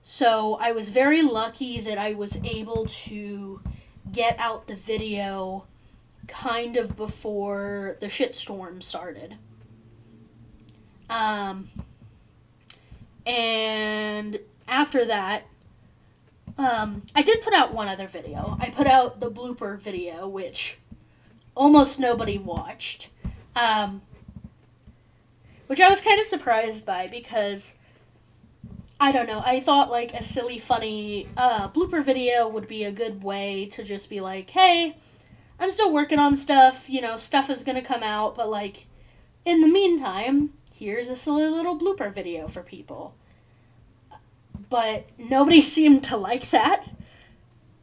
So I was very lucky that I was able to get out the video kind of before the shitstorm started. And after that, I did put out one other video. I put out the blooper video, which almost nobody watched. Which I was kind of surprised by, because I don't know, I thought a silly, funny blooper video would be a good way to just be like, hey, I'm still working on stuff, stuff is gonna come out, but in the meantime, here's a silly little blooper video for people. But nobody seemed to like that.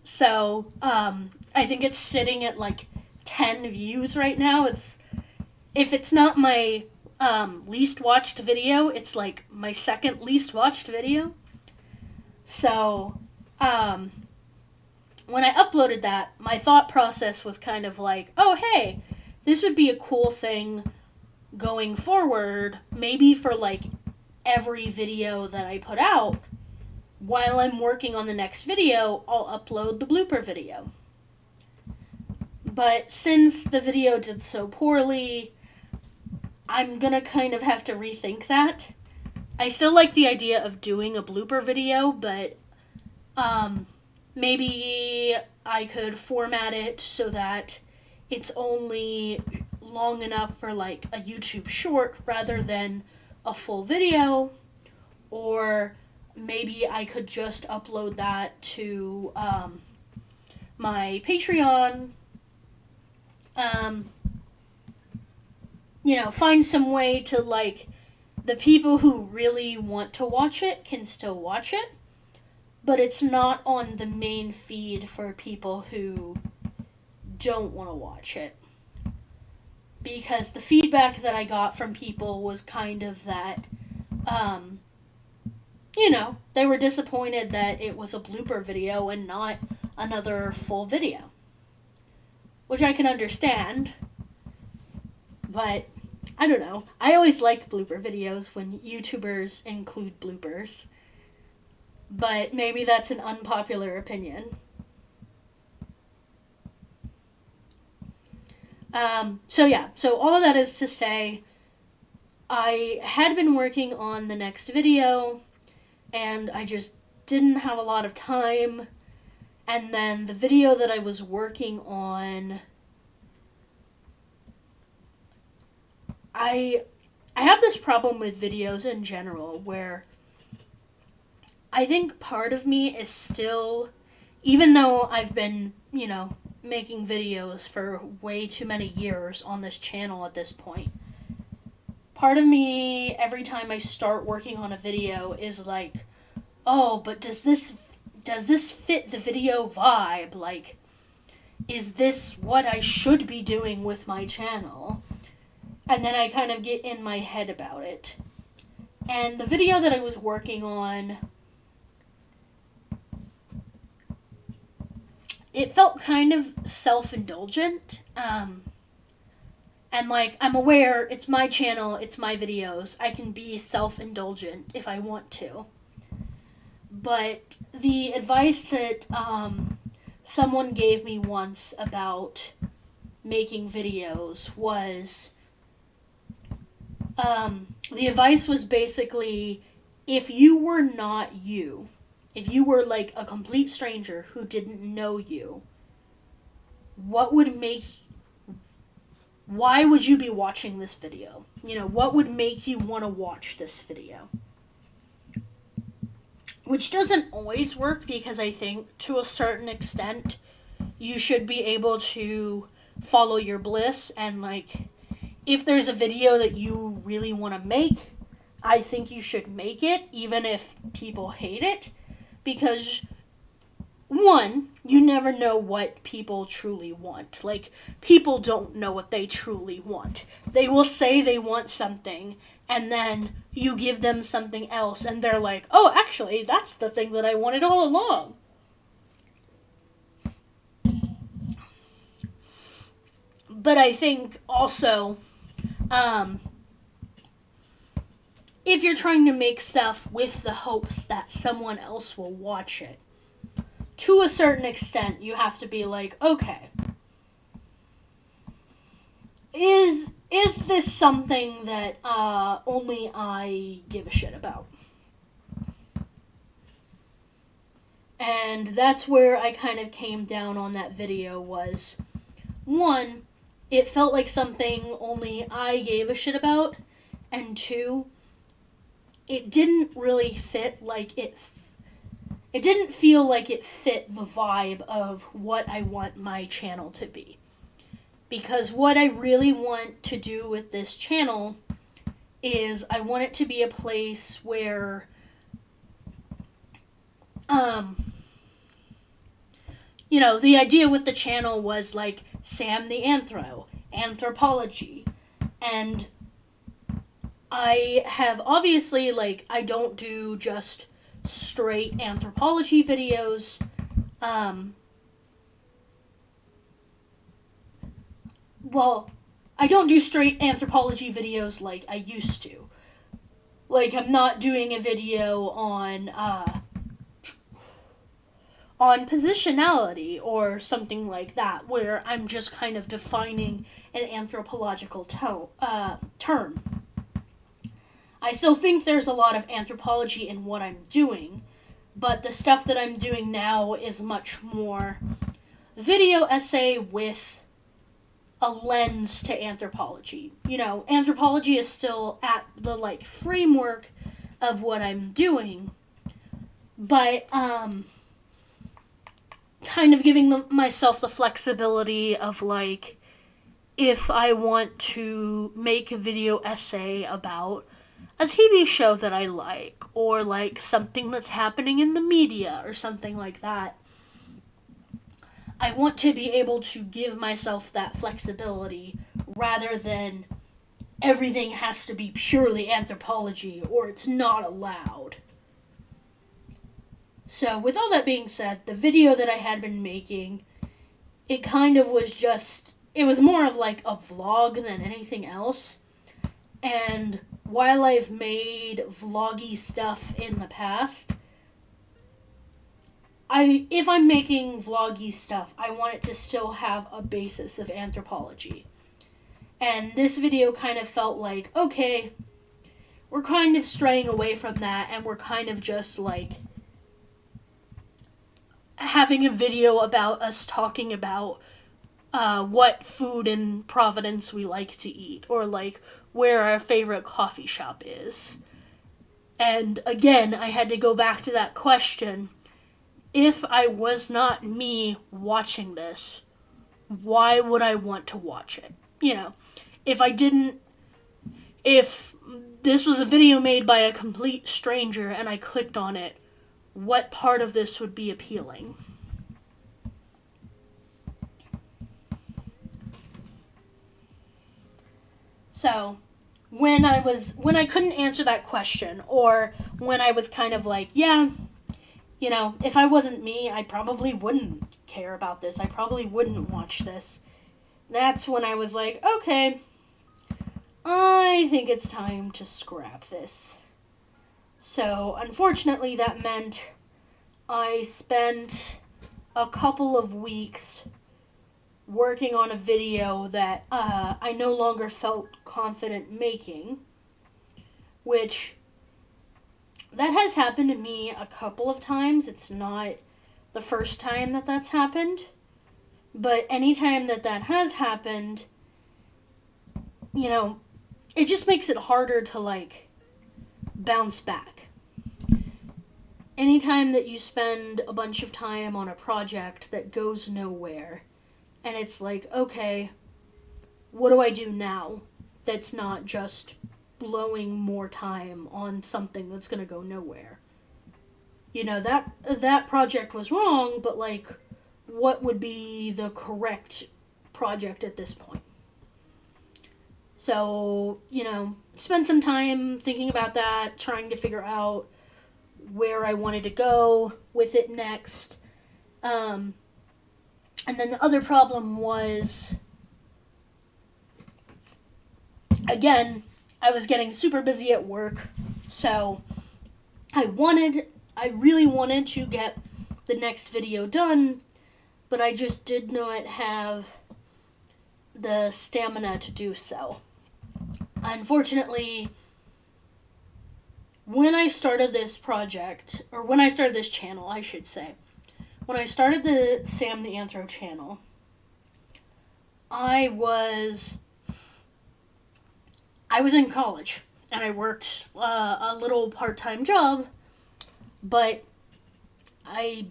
So, I think it's sitting at 10 views right now. If it's not my least watched video, it's my second least watched video. So, when I uploaded that, my thought process was kind of oh, hey, this would be a cool thing going forward, maybe for every video that I put out. While I'm working on the next video, I'll upload the blooper video. But since the video did so poorly, I'm gonna kind of have to rethink that. I still like the idea of doing a blooper video, but maybe I could format it so that it's only long enough for a YouTube short rather than a full video, or maybe I could just upload that to my Patreon. Find some way to the people who really want to watch it can still watch it, but it's not on the main feed for people who don't want to watch it. Because the feedback that I got from people was kind of that, they were disappointed that it was a blooper video and not another full video. which I can understand, but I don't know. I always like blooper videos when YouTubers include bloopers, but maybe that's an unpopular opinion. So all of that is to say, I had been working on the next video, and I just didn't have a lot of time, and then the video that I was working on, I have this problem with videos in general, where I think part of me is still, even though I've been, making videos for way too many years on this channel at this point, part of me, every time I start working on a video, is like, oh, but does this fit the video vibe? Like, is this what I should be doing with my channel? And then I kind of get in my head about it. And the video that I was working on, it felt kind of self-indulgent. And like, I'm aware it's my channel, it's my videos. I can be self-indulgent if I want to. But the advice that someone gave me once about making videos was, the advice was basically, if you were not you, if you were like a complete stranger who didn't know you, why would you be watching this video? What would make you want to watch this video? Which doesn't always work, because I think to a certain extent you should be able to follow your bliss, and like, if there's a video that you really want to make, I think you should make it, even if people hate it, because one, you never know what people truly want. Like, people don't know what they truly want. They will say they want something, and then you give them something else, and they're like, oh, actually, that's the thing that I wanted all along. But I think also, if you're trying to make stuff with the hopes that someone else will watch it, to a certain extent, you have to be like, okay, is this something that only I give a shit about? And that's where I kind of came down on that video was, one, it felt like something only I gave a shit about, and two, it didn't really fit like it didn't feel like it fit the vibe of what I want my channel to be. Because what I really want to do with this channel is I want it to be a place where the idea with the channel was like Sam the anthropology. And I have obviously, like, I don't do just straight anthropology videos. I don't do straight anthropology videos like I used to. Like, I'm not doing a video on positionality or something like that, where I'm just kind of defining an anthropological term. I still think there's a lot of anthropology in what I'm doing, but the stuff that I'm doing now is much more video essay with a lens to anthropology. Anthropology is still at the, like, framework of what I'm doing, but kind of giving myself the flexibility of, like, if I want to make a video essay about a TV show that I like, or like something that's happening in the media or something like that, I want to be able to give myself that flexibility rather than everything has to be purely anthropology or it's not allowed. So with all that being said, the video that I had been making, it kind of was just, it was more of like a vlog than anything else. And while I've made vloggy stuff in the past, if I'm making vloggy stuff, I want it to still have a basis of anthropology. And this video kind of felt like, okay, we're kind of straying away from that, and we're kind of just like having a video about us talking about what food in Providence we like to eat, or like where our favorite coffee shop is. And again, I had to go back to that question. If I was not me watching this, why would I want to watch it? You know, if this was a video made by a complete stranger and I clicked on it, what part of this would be appealing? So, when I couldn't answer that question, or when I was kind of like, yeah, you know, if I wasn't me, I probably wouldn't care about this. I probably wouldn't watch this. That's when I was like, okay, I think it's time to scrap this. So, unfortunately, that meant I spent a couple of weeks working on a video that I no longer felt confident making, which that has happened to me a couple of times. It's not the first time that that's happened, but anytime that has happened, you know, it just makes it harder to like bounce back. Anytime that you spend a bunch of time on a project that goes nowhere, and it's like, okay, what do I do now that's not just blowing more time on something that's going to go nowhere? You know, that project was wrong, but like, what would be the correct project at this point? So, you know, spend some time thinking about that, trying to figure out where I wanted to go with it next. And then the other problem was, again, I was getting super busy at work, so I really wanted to get the next video done, but I just did not have the stamina to do so. Unfortunately, when I started this project, or when I started this channel, I should say, when I started the Sam the Anthro channel, I was in college, and I worked a little part-time job, but I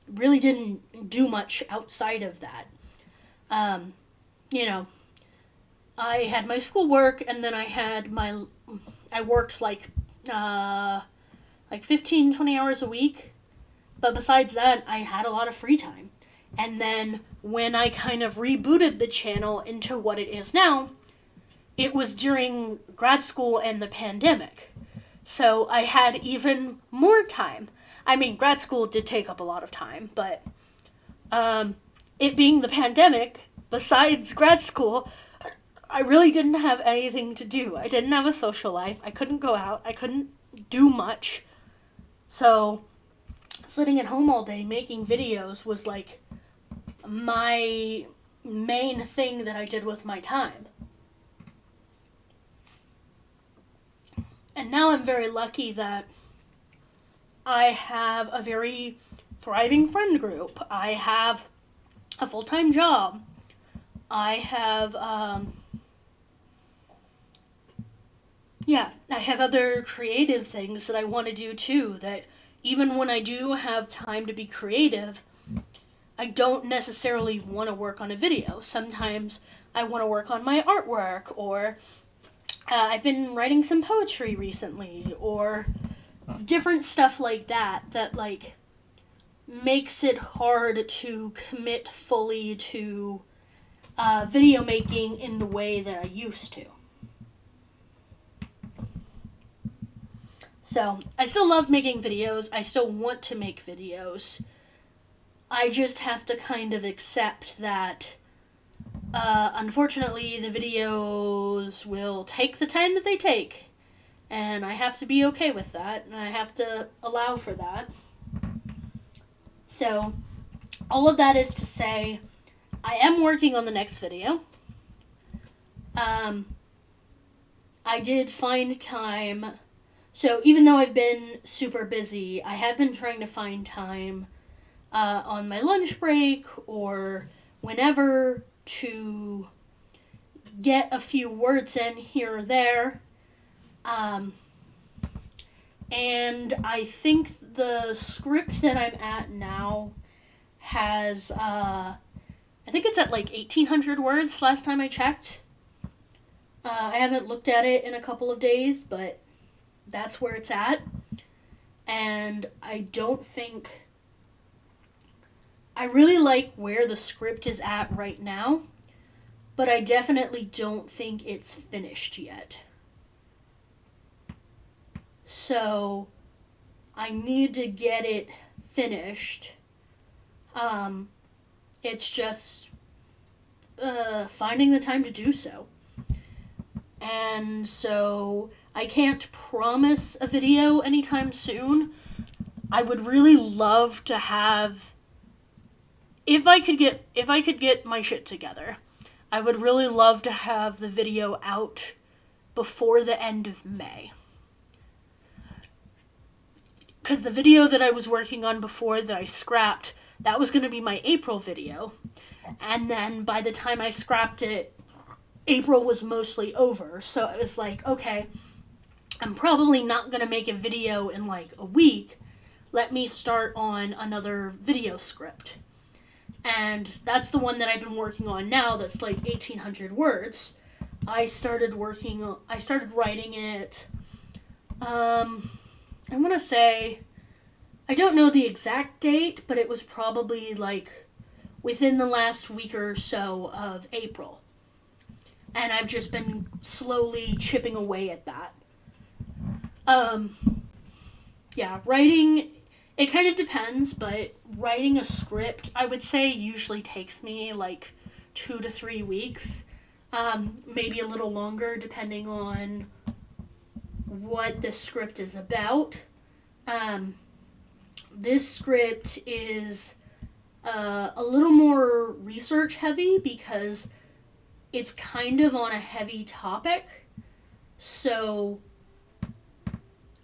really didn't do much outside of that. You know, I had my schoolwork, and then I worked like 15, 20 hours a week. But besides that, I had a lot of free time. And then when I kind of rebooted the channel into what it is now, it was during grad school and the pandemic. So I had even more time. I mean, grad school did take up a lot of time, but it being the pandemic, besides grad school, I really didn't have anything to do. I didn't have a social life. I couldn't go out. I couldn't do much. So sitting at home all day making videos was like my main thing that I did with my time. And now I'm very lucky that I have a very thriving friend group. I have a full-time job. I have, I have other creative things that I want to do too, that even when I do have time to be creative, I don't necessarily want to work on a video. Sometimes I want to work on my artwork, or I've been writing some poetry recently, or different stuff like that like makes it hard to commit fully to video making in the way that I used to. So I still love making videos. I still want to make videos. I just have to kind of accept that, unfortunately, the videos will take the time that they take. And I have to be okay with that, and I have to allow for that. So, all of that is to say, I am working on the next video. I did find time. So, even though I've been super busy, I have been trying to find time on my lunch break or whenever to get a few words in here or there. And I think the script that I'm at now has, I think it's at like 1,800 words last time I checked. I haven't looked at it in a couple of days, but that's where it's at. And I don't think... I really like where the script is at right now, but I definitely don't think it's finished yet. So, I need to get it finished. It's just finding the time to do so. And so, I can't promise a video anytime soon. I would really love to have... If I could get my shit together, I would really love to have the video out before the end of May. Because the video that I was working on before that I scrapped, that was going to be my April video. And then by the time I scrapped it, April was mostly over. So it was like, okay, I'm probably not going to make a video in like a week. Let me start on another video script. And that's the one that I've been working on now that's like 1,800 words. I started writing it, I want to say, I don't know the exact date, but it was probably like within the last week or so of April. And I've just been slowly chipping away at that. Yeah, writing, it kind of depends, but writing a script, I would say, usually takes me like 2 to 3 weeks. Maybe a little longer, depending on what the script is about. This script is a little more research heavy because it's kind of on a heavy topic. So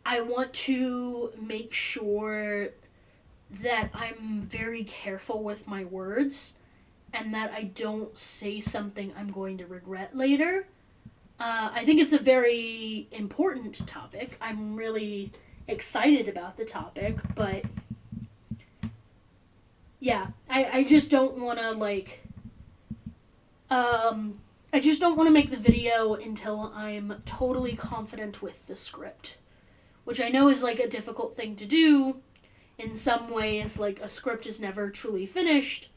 I want to make sure that I'm very careful with my words and that I don't say something I'm going to regret later. I think it's a very important topic. I'm really excited about the topic, but yeah, I just don't want to I just don't want to make the video until I'm totally confident with the script, which I know is like a difficult thing to do. In some ways, like a script is never truly finished,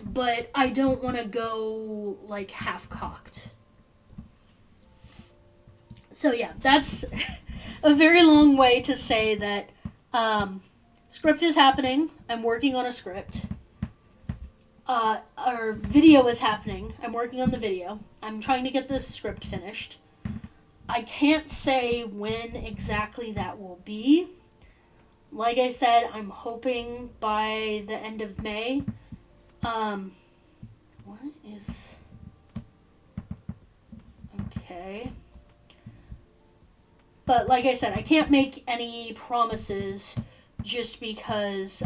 but I don't want to go like half-cocked. So yeah, that's a very long way to say that script is happening. I'm working on a script. Or video is happening. I'm working on the video. I'm trying to get the script finished. I can't say when exactly that will be. Like I said, I'm hoping by the end of May. What is... Okay. But like I said, I can't make any promises just because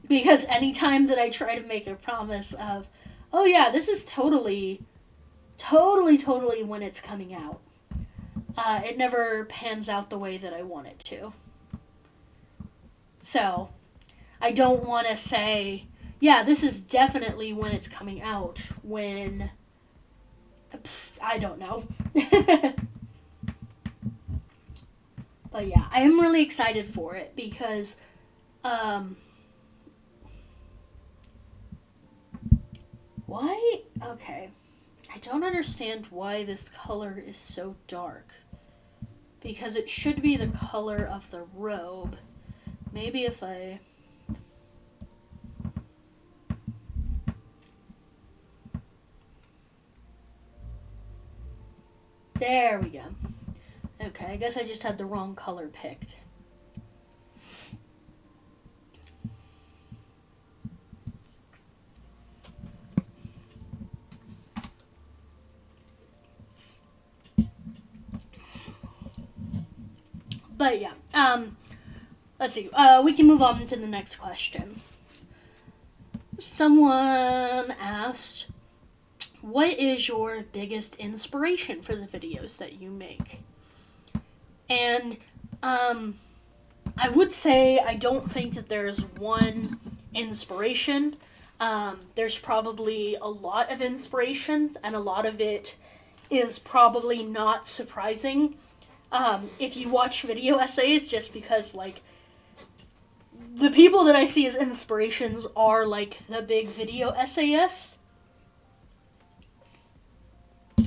anytime that I try to make a promise of, oh yeah, this is totally when it's coming out, it never pans out the way that I want it to. So, I don't want to say, yeah, this is definitely when it's coming out, when... I don't know. But yeah, I am really excited for it because why? Okay. I don't understand why this color is so dark. Because it should be the color of the robe. Maybe if I... There we go. Okay, I guess I just had the wrong color picked. But yeah, let's see. We can move on to the next question. Someone asked, what is your biggest inspiration for the videos that you make? And I would say I don't think that there's one inspiration. There's probably a lot of inspirations, and a lot of it is probably not surprising if you watch video essays, just because, like, the people that I see as inspirations are, like, the big video essayists.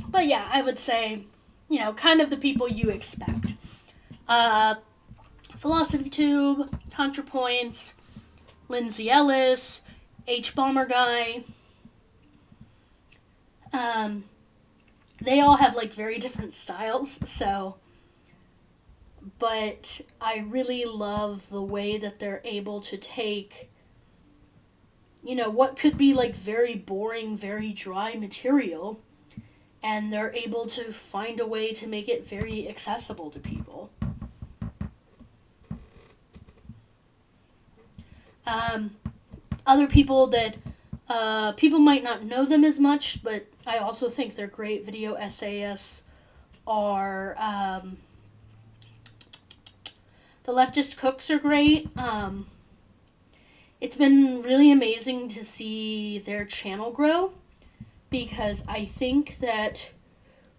But yeah, I would say, you know, kind of the people you expect. Philosophy Tube, ContraPoints, Lindsay Ellis, H Bomber Guy. They all have, like, very different styles, so... But I really love the way that they're able to take, you know, what could be, like, very boring, very dry material, and they're able to find a way to make it very accessible to people. Other people that, people might not know them as much, but I also think they're great video essayists are, the Leftist Cooks are great. It's been really amazing to see their channel grow, because I think that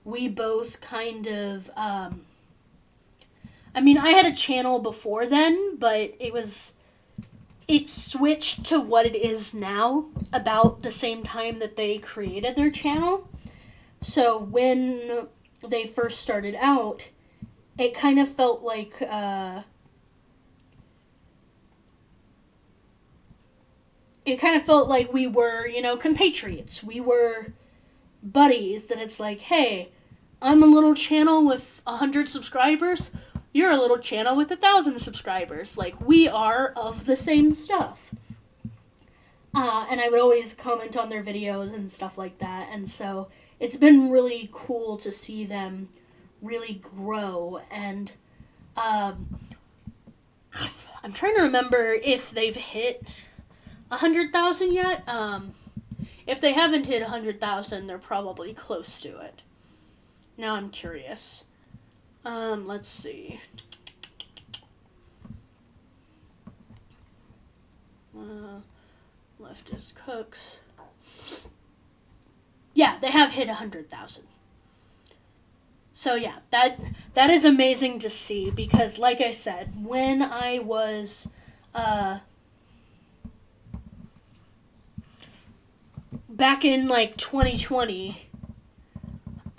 we both kind of, I mean, I had a channel before then, but it switched to what it is now about the same time that they created their channel. So when they first started out, it kind of felt like, we were, you know, compatriots. We were buddies, that it's like, hey, I'm a little channel with 100 subscribers. You're a little channel with 1,000 subscribers. Like, we are of the same stuff. And I would always comment on their videos and stuff like that. And so it's been really cool to see them really grow. And I'm trying to remember if they've hit 100,000 yet. If they haven't hit 100,000, they're probably close to it. Now I'm curious. Let's see. Leftist Cooks. Yeah, they have hit 100,000. So yeah, that is amazing to see, because like I said, when I was back in, like, 2020,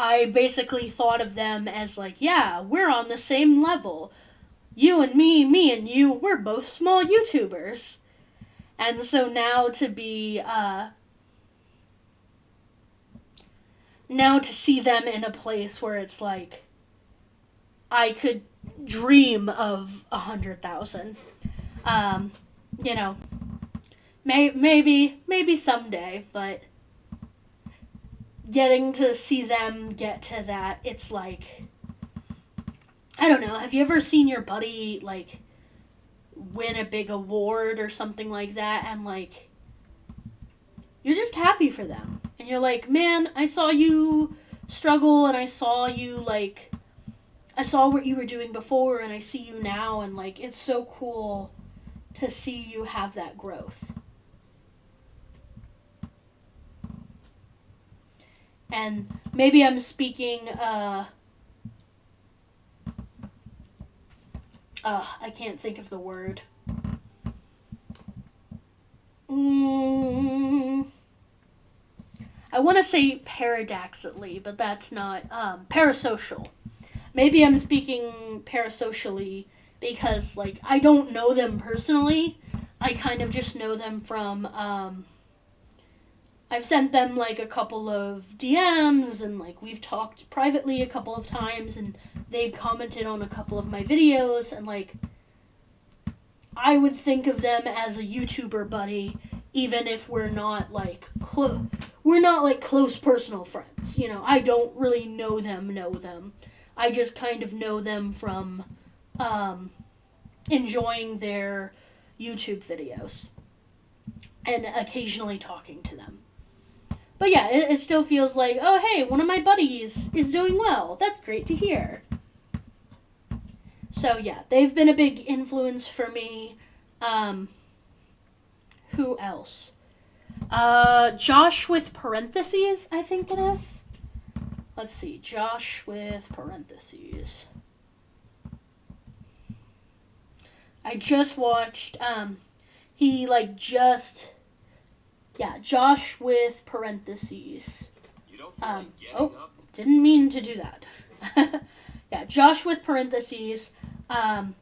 I basically thought of them as, like, yeah, we're on the same level. You and me and you, we're both small YouTubers. And so now to be, now to see them in a place where it's like, I could dream of 100,000. You know, maybe someday, but getting to see them get to that, it's like, I don't know, have you ever seen your buddy, like, win a big award or something like that, and, like, you're just happy for them, and you're like, man, I saw you struggle, and I saw you, like, I saw what you were doing before, and I see you now, and, like, it's so cool to see you have that growth. And maybe I'm speaking, I can't think of the word. I want to say paradoxically, but that's not, parasocial. Maybe I'm speaking parasocially because, like, I don't know them personally. I kind of just know them from, I've sent them, like, a couple of DMs, and, like, we've talked privately a couple of times, and they've commented on a couple of my videos, and, like, I would think of them as a YouTuber buddy, even if we're not, like, close personal friends. You know, I don't really know them. I just kind of know them from, enjoying their YouTube videos and occasionally talking to them. But yeah, it still feels like, oh hey, one of my buddies is doing well. That's great to hear. So yeah, they've been a big influence for me. Who else? Josh with parentheses, I think it is. Let's see, Josh with parentheses. I just watched, Josh with parentheses. You don't feel like getting up? Didn't mean to do that. Yeah, Josh with parentheses, and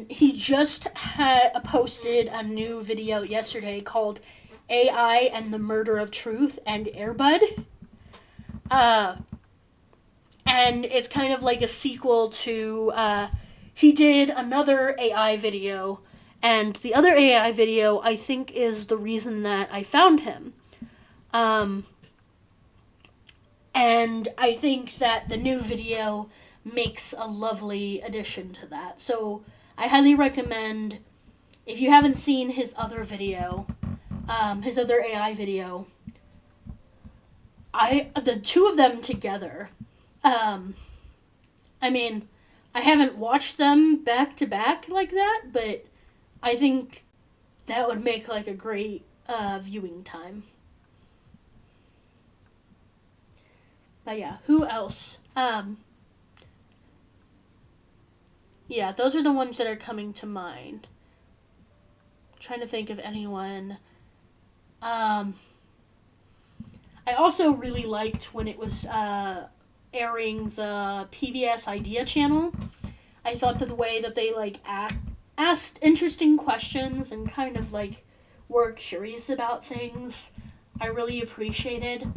he just had posted a new video yesterday called AI and the Murder of Truth and Airbud. And it's kind of like a sequel to, he did another AI video, and the other AI video, I think, is the reason that I found him. And I think that the new video makes a lovely addition to that. So I highly recommend, if you haven't seen his other video, his other AI video, the two of them together, I mean, I haven't watched them back to back like that, but I think that would make like a great viewing time. But yeah, who else? Yeah, those are the ones that are coming to mind. I'm trying to think of anyone. I also really liked when it was airing the PBS Idea channel. I thought that the way that they like asked interesting questions and kind of like were curious about things, I really appreciated.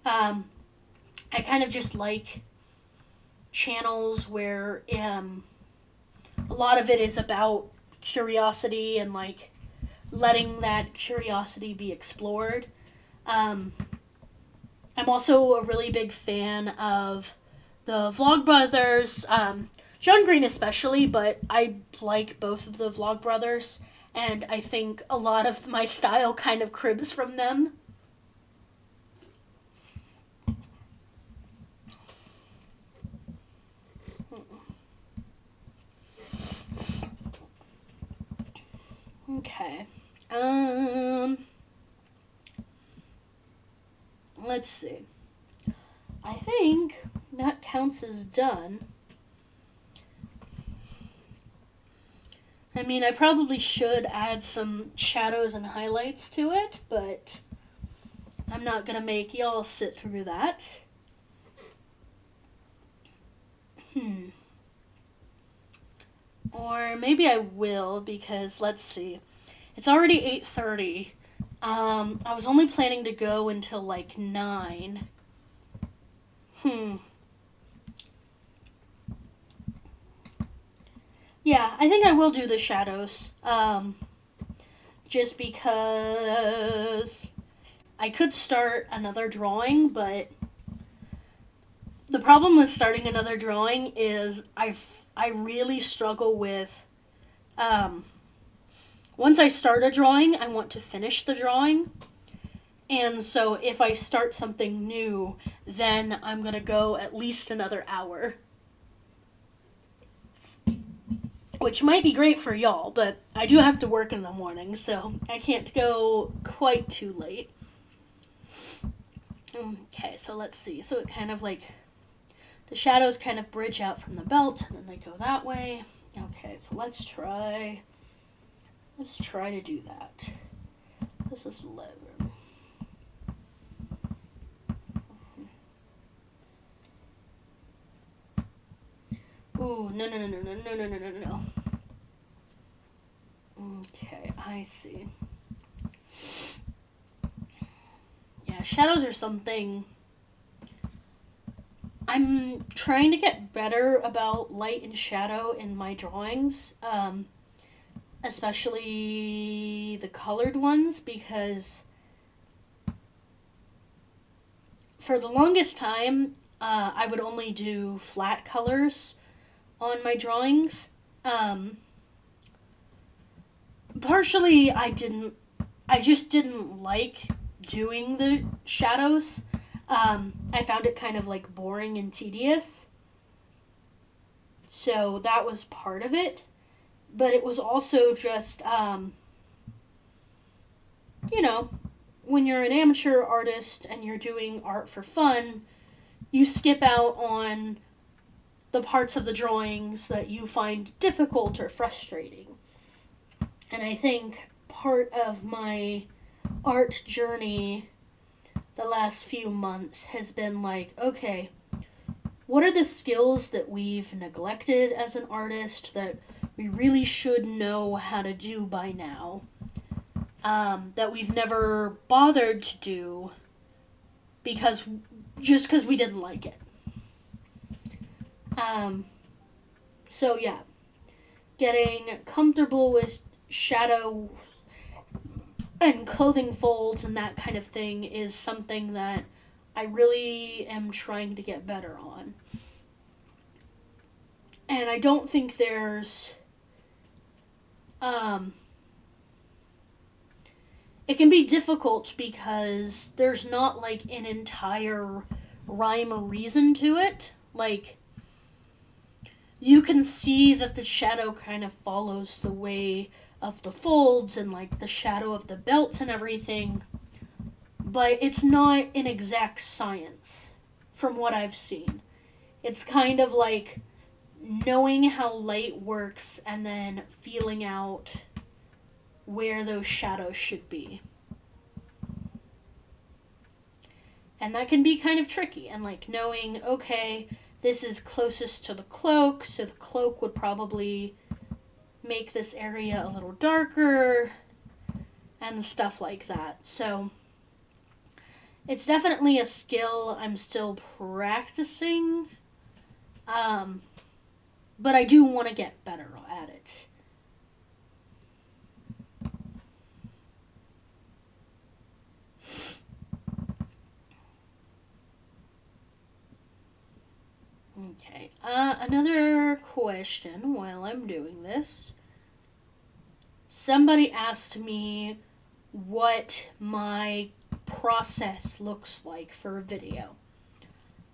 I kind of just like channels where a lot of it is about curiosity and like letting that curiosity be explored. I'm also a really big fan of the Vlogbrothers, John Green especially, but I like both of the Vlogbrothers, and I think a lot of my style kind of cribs from them. Okay. Let's see. I think that counts as done. I mean, I probably should add some shadows and highlights to it, but I'm not gonna make y'all sit through that. Or maybe I will, because let's see. It's already 8:30. I was only planning to go until like 9. Yeah, I think I will do the shadows. Just because I could start another drawing, but the problem with starting another drawing is I really struggle with, once I start a drawing, I want to finish the drawing. And so if I start something new, then I'm going to go at least another hour. Which might be great for y'all, but I do have to work in the morning, so I can't go quite too late. Okay, so let's see. So it kind of like, the shadows kind of bridge out from the belt, and then they go that way. Okay, so let's try to do that. This is 11. Ooh, no. Okay, I see. Yeah, shadows are something. I'm trying to get better about light and shadow in my drawings, especially the colored ones, because for the longest time, I would only do flat colors on my drawings. Partially, I just didn't like doing the shadows. I found it kind of like boring and tedious. So that was part of it. But it was also just, when you're an amateur artist and you're doing art for fun, you skip out on the parts of the drawings that you find difficult or frustrating. And I think part of my art journey the last few months has been like, okay, what are the skills that we've neglected as an artist that we really should know how to do by now, that we've never bothered to do because we didn't like it. So yeah, getting comfortable with shadow and clothing folds and that kind of thing is something that I really am trying to get better on. And I don't think there's it can be difficult because there's not like an entire rhyme or reason to it. Like, you can see that the shadow kind of follows the way of the folds and like the shadow of the belts and everything, but it's not an exact science from what I've seen. It's kind of like knowing how light works and then feeling out where those shadows should be. And that can be kind of tricky, and like knowing, okay, this is closest to the cloak, so the cloak would probably make this area a little darker and stuff like that. So it's definitely a skill I'm still practicing, but I do want to get better at it. Okay, another question while I'm doing this. Somebody asked me what my process looks like for a video.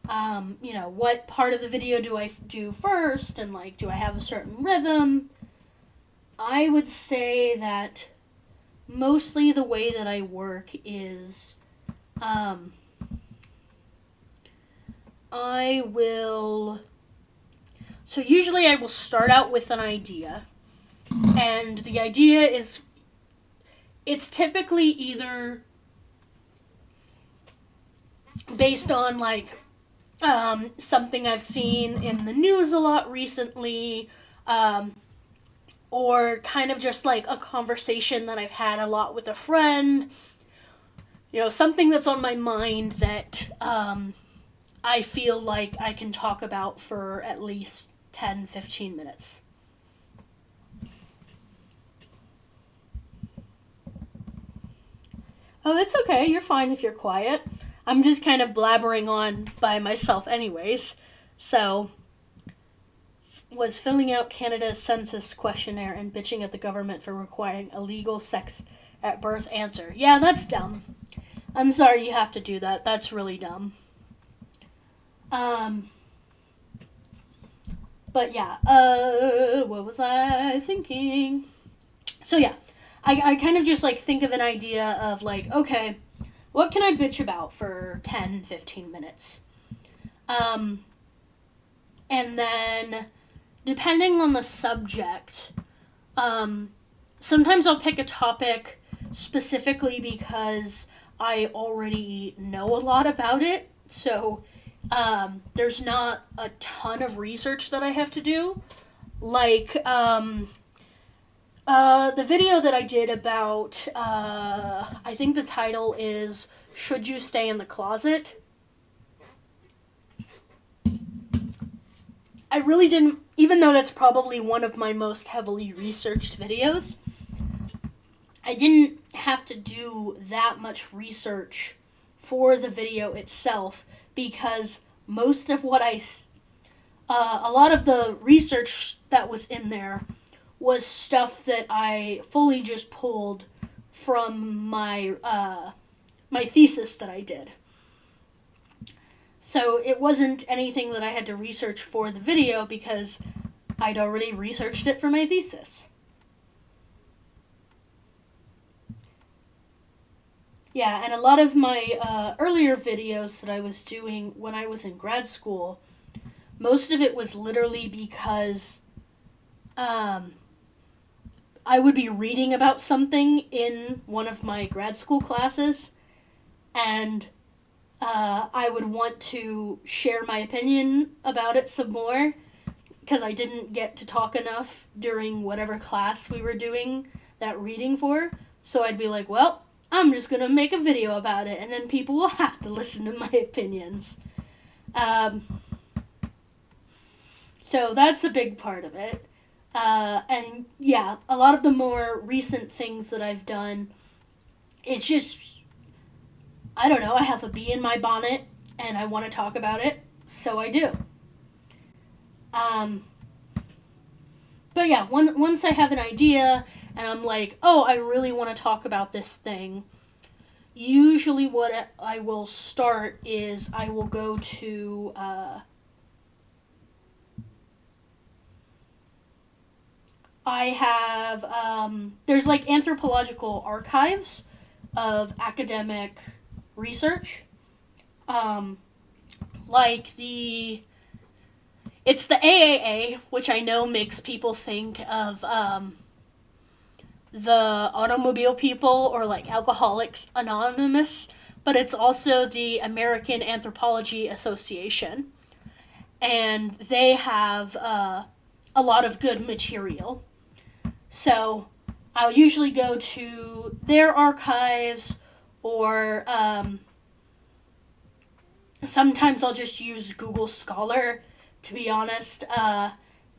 What part of the video do I do first, and like, do I have a certain rhythm? I would say that mostly the way that I work is, usually I will start out with an idea, and the idea is, it's typically either based on like, something I've seen in the news a lot recently, or kind of just like a conversation that I've had a lot with a friend, something that's on my mind that, I feel like I can talk about for at least 10-15 minutes. Oh, it's okay. You're fine if you're quiet. I'm just kind of blabbering on by myself anyways. So, was filling out Canada's census questionnaire and bitching at the government for requiring illegal sex at birth answer. Yeah, that's dumb. I'm sorry you have to do that. That's really dumb. But yeah, what was I thinking? So yeah, I kind of just like think of an idea of like, okay, what can I bitch about for 10-15 minutes? And then depending on the subject, sometimes I'll pick a topic specifically because I already know a lot about it. So there's not a ton of research that I have to do. Like, the video that I did about, I think the title is, Should You Stay in the Closet? I really didn't, even though that's probably one of my most heavily researched videos, I didn't have to do that much research for the video itself, because most of what a lot of the research that was in there was stuff that I fully just pulled from my my thesis that I did. So it wasn't anything that I had to research for the video, because I'd already researched it for my thesis. Yeah, and a lot of my earlier videos that I was doing when I was in grad school, most of it was literally because I would be reading about something in one of my grad school classes, and I would want to share my opinion about it some more, because I didn't get to talk enough during whatever class we were doing that reading for. So I'd be like, well, I'm just going to make a video about it, and then people will have to listen to my opinions. So that's a big part of it. And yeah, a lot of the more recent things that I've done, it's just, I don't know, I have a bee in my bonnet and I want to talk about it, so I do. But yeah, once I have an idea and I'm like, oh, I really want to talk about this thing, usually what I will start is I will go to I have there's like anthropological archives of academic research, like it's the AAA, which I know makes people think of the automobile people or like Alcoholics Anonymous, but it's also the American Anthropology Association, and they have a lot of good material. So I'll usually go to their archives, or sometimes I'll just use Google Scholar, to be honest, and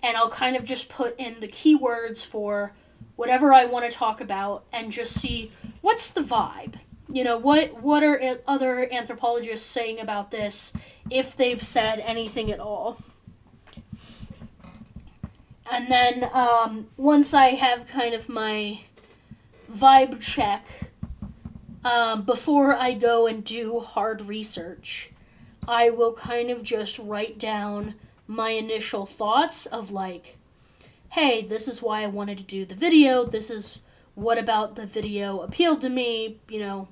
I'll kind of just put in the keywords for whatever I want to talk about and just see what's the vibe. You know, what are other anthropologists saying about this, if they've said anything at all. And then once I have kind of my vibe check, before I go and do hard research, I will kind of just write down my initial thoughts of like, hey, this is why I wanted to do the video, this is what about the video appealed to me, you know,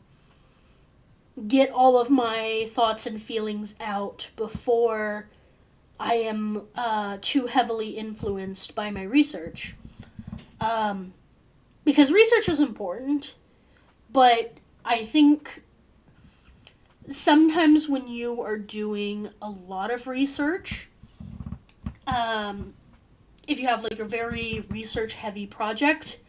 get all of my thoughts and feelings out before I am too heavily influenced by my research. Because research is important, but I think sometimes when you are doing a lot of research, if you have like a very research-heavy project,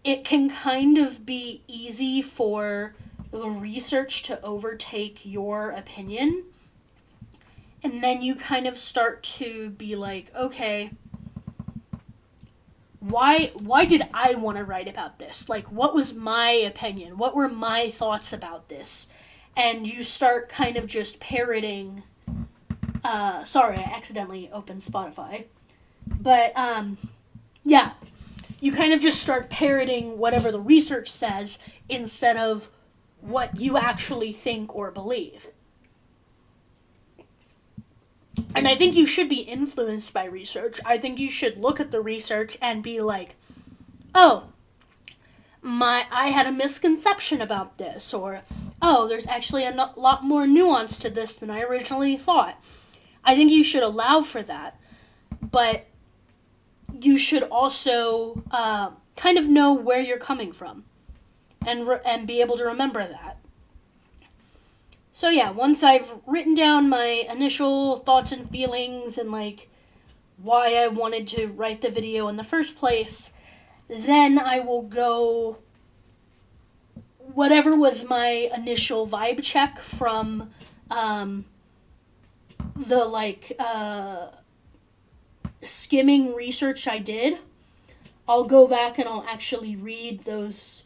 it can kind of be easy for the research to overtake your opinion. And then you kind of start to be like, okay, why did I want to write about this? Like, what was my opinion? What were my thoughts about this? And you start kind of just parroting. Sorry, I accidentally opened Spotify. But, yeah, you kind of just start parroting whatever the research says instead of what you actually think or believe. And I think you should be influenced by research. I think you should look at the research and be like, oh, I had a misconception about this, or, oh, there's actually a lot more nuance to this than I originally thought. I think you should allow for that, but you should also kind of know where you're coming from and be able to remember that. So yeah, once I've written down my initial thoughts and feelings and like why I wanted to write the video in the first place, then I will go whatever was my initial vibe check from the like skimming research I did. I'll go back and I'll actually read those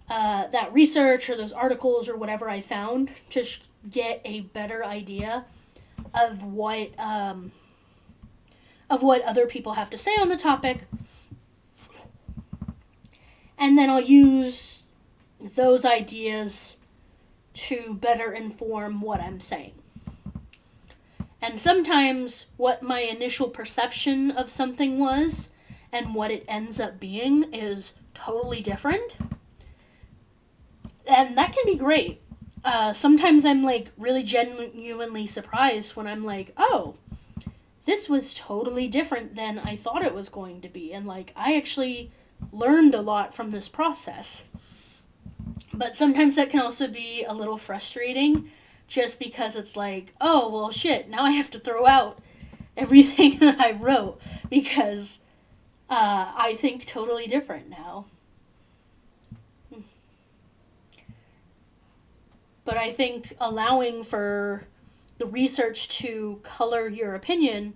that research or those articles or whatever I found to get a better idea of what other people have to say on the topic, and then I'll use those ideas to better inform what I'm saying. And sometimes what my initial perception of something was and what it ends up being is totally different. And that can be great. Sometimes I'm like really genuinely surprised when I'm like, oh, this was totally different than I thought it was going to be. And like, I actually learned a lot from this process. But sometimes that can also be a little frustrating just because it's like, oh, well, shit, now I have to throw out everything that I wrote because I think totally different now. But I think allowing for the research to color your opinion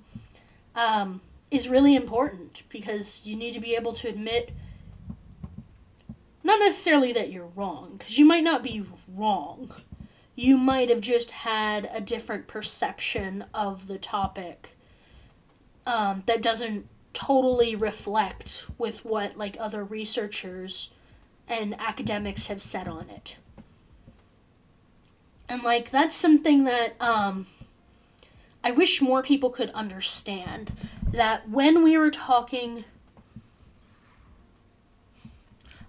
is really important because you need to be able to admit not necessarily that you're wrong, because you might not be wrong. You might have just had a different perception of the topic that doesn't totally reflect with what like other researchers and academics have said on it. And like that's something that I wish more people could understand, that when we were talking,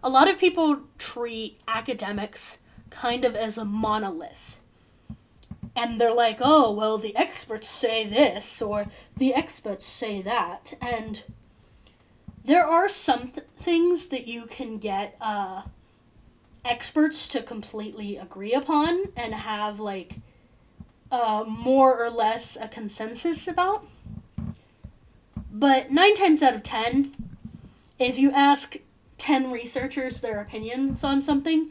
a lot of people treat academics kind of as a monolith. And they're like, oh, well, the experts say this, or the experts say that. And there are some things that you can get experts to completely agree upon and have, like, more or less a consensus about. But 9 times out of 10, if you ask 10 researchers their opinions on something,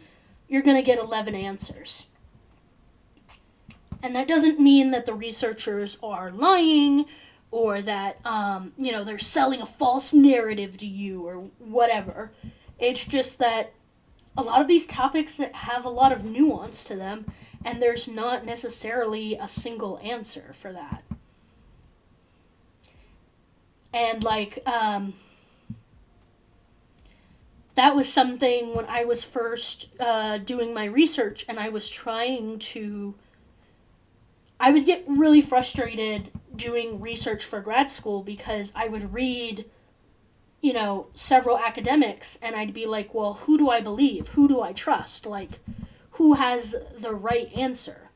you're going to get 11 answers. And that doesn't mean that the researchers are lying or that, they're selling a false narrative to you or whatever. It's just that a lot of these topics have a lot of nuance to them, and there's not necessarily a single answer for that. And, that was something when I was first doing my research and I was trying to... I would get really frustrated doing research for grad school because I would read, several academics and I'd be like, well, who do I believe? Who do I trust? Like, who has the right answer?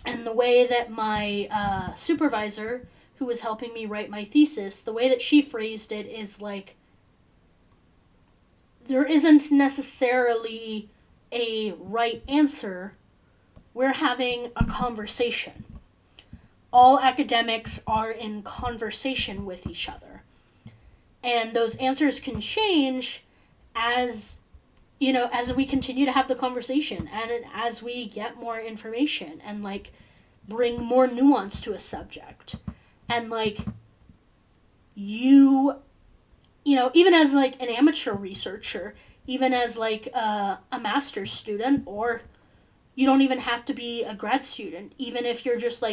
And the way that my supervisor, who was helping me write my thesis, the way that she phrased it is like, there isn't necessarily a right answer. We're having a conversation. All academics are in conversation with each other. And those answers can change as we continue to have the conversation and as we get more information and, bring more nuance to a subject. And, even as, an amateur researcher, even as, a master's student, or you don't even have to be a grad student. Even if you're just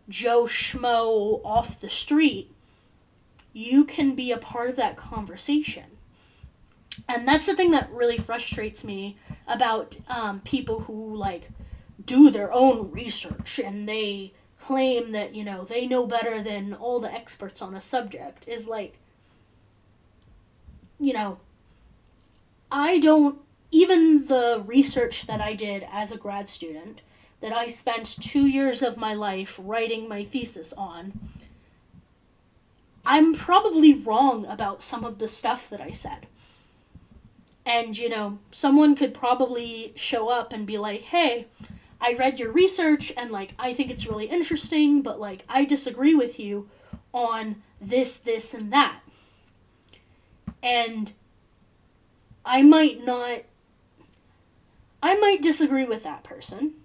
Joe Schmo off the street, you can be a part of that conversation. And that's the thing that really frustrates me about people who do their own research and they claim that, they know better than all the experts on a subject is I don't... Even the research that I did as a grad student, that I spent 2 years of my life writing my thesis on, I'm probably wrong about some of the stuff that I said. And, someone could probably show up and be like, hey, I read your research and, like, I think it's really interesting, but, like, I disagree with you on this, and that. And I might disagree with that person,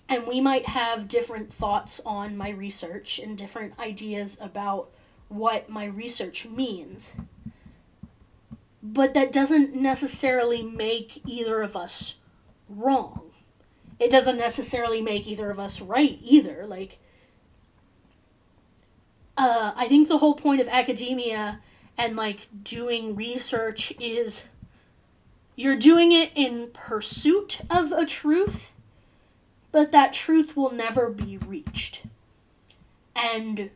and we might have different thoughts on my research and different ideas about what my research means. But that doesn't necessarily make either of us wrong. It doesn't necessarily make either of us right either. Like, I think the whole point of academia and, like, doing research is you're doing it in pursuit of a truth, but that truth will never be reached. And,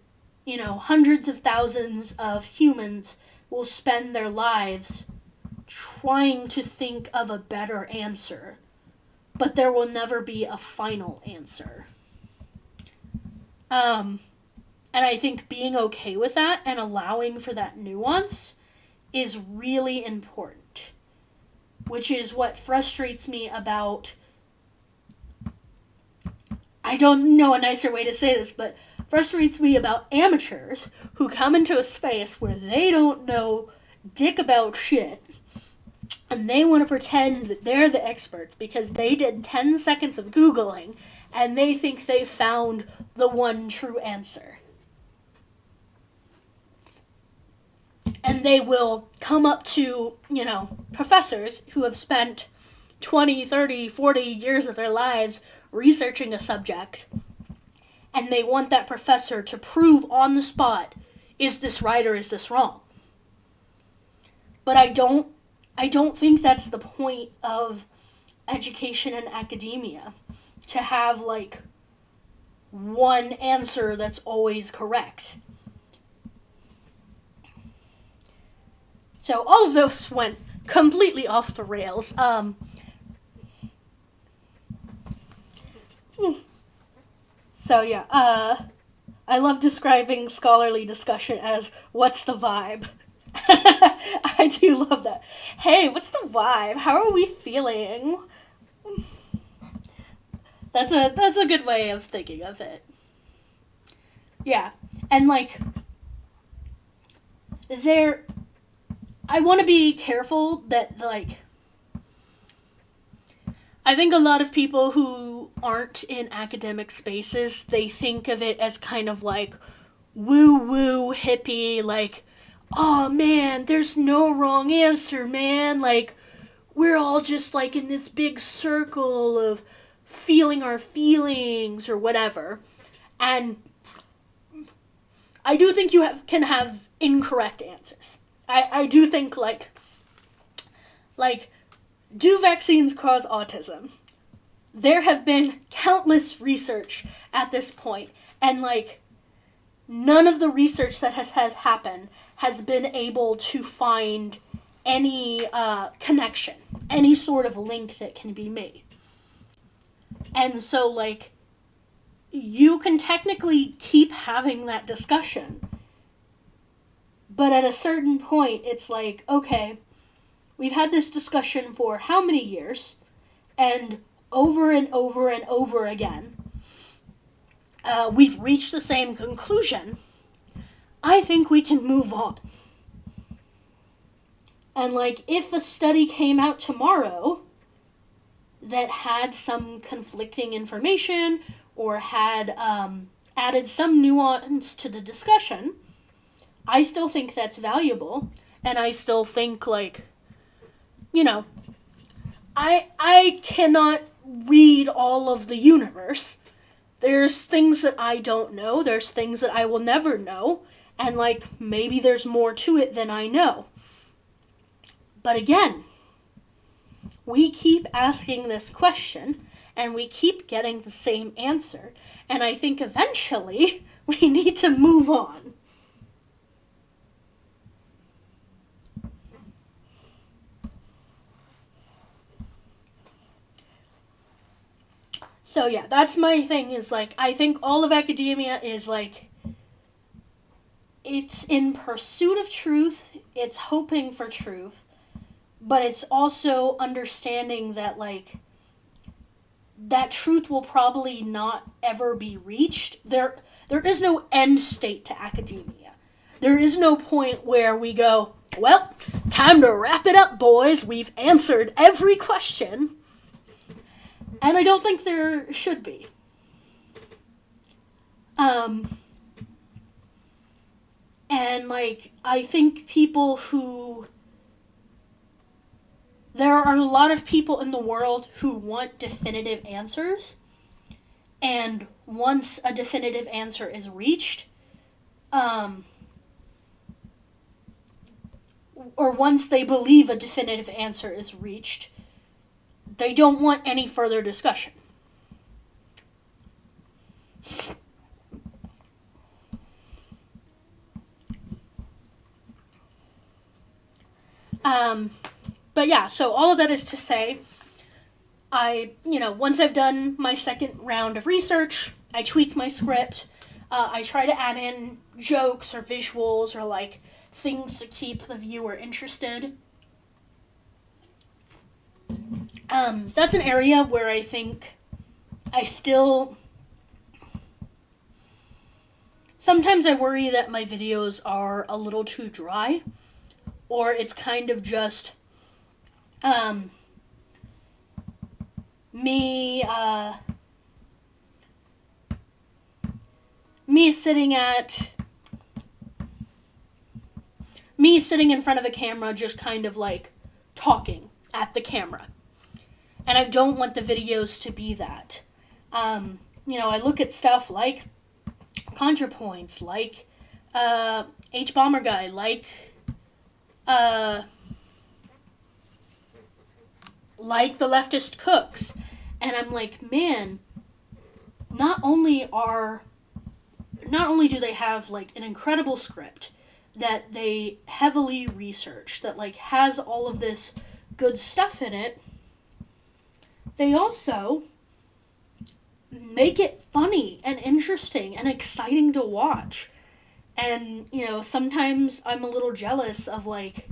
you know, hundreds of thousands of humans will spend their lives trying to think of a better answer, but there will never be a final answer. And I think being okay with that and allowing for that nuance is really important, which is what frustrates me about, I don't know a nicer way to say this, but frustrates me about amateurs who come into a space where they don't know dick about shit, and they want to pretend that they're the experts because they did 10 seconds of Googling and they think they found the one true answer. And they will come up to, you know, professors who have spent 20, 30, 40 years of their lives researching a subject, and they want that professor to prove on the spot, is this right or is this wrong? But I don't think that's the point of education and academia, to have, like, one answer that's always correct. So all of those went completely off the rails. So yeah, I love describing scholarly discussion as, what's the vibe? I do love that. Hey, what's the vibe? How are we feeling? That's a good way of thinking of it. Yeah, and, like, I want to be careful that, like, I think a lot of people who aren't in academic spaces, they think of it as kind of like woo-woo hippie, like, oh man, there's no wrong answer, man. Like, we're all just, like, in this big circle of feeling our feelings or whatever. And I do think you can have incorrect answers. I do think, like, do vaccines cause autism? There have been countless research at this point, and, like, none of the research that has happened has been able to find any connection, any sort of link that can be made. And so, like, you can technically keep having that discussion, but at a certain point, it's like, okay, we've had this discussion for how many years, and over and over and over again, we've reached the same conclusion. I think we can move on. And, like, if a study came out tomorrow that had some conflicting information or had added some nuance to the discussion, I still think that's valuable, and I still think, like, you know, I cannot read all of the universe. There's things that I don't know, there's things that I will never know, and, like, maybe there's more to it than I know. But again, we keep asking this question, and we keep getting the same answer, and I think eventually we need to move on. So yeah, that's my thing, is, like, I think all of academia is, like, it's in pursuit of truth, it's hoping for truth, but it's also understanding that, like, that truth will probably not ever be reached. There is no end state to academia. There is no point where we go, well, time to wrap it up, boys. We've answered every question. And I don't think there should be. And, like, I think there are a lot of people in the world who want definitive answers. And once a definitive answer is reached, or once they believe a definitive answer is reached, they don't want any further discussion. But yeah, so all of that is to say, once I've done my second round of research, I tweak my script. I try to add in jokes or visuals or, like, things to keep the viewer interested. That's an area where I think sometimes I worry that my videos are a little too dry, or it's kind of just me sitting in front of a camera just kind of, like, talking at the camera. And I don't want the videos to be that. I look at stuff like ContraPoints, like H-Bomber Guy, like The Leftist Cooks. And I'm like, man, not only do they have, like, an incredible script that they heavily researched, that, like, has all of this good stuff in it, they also make it funny and interesting and exciting to watch. And, sometimes I'm a little jealous of, like,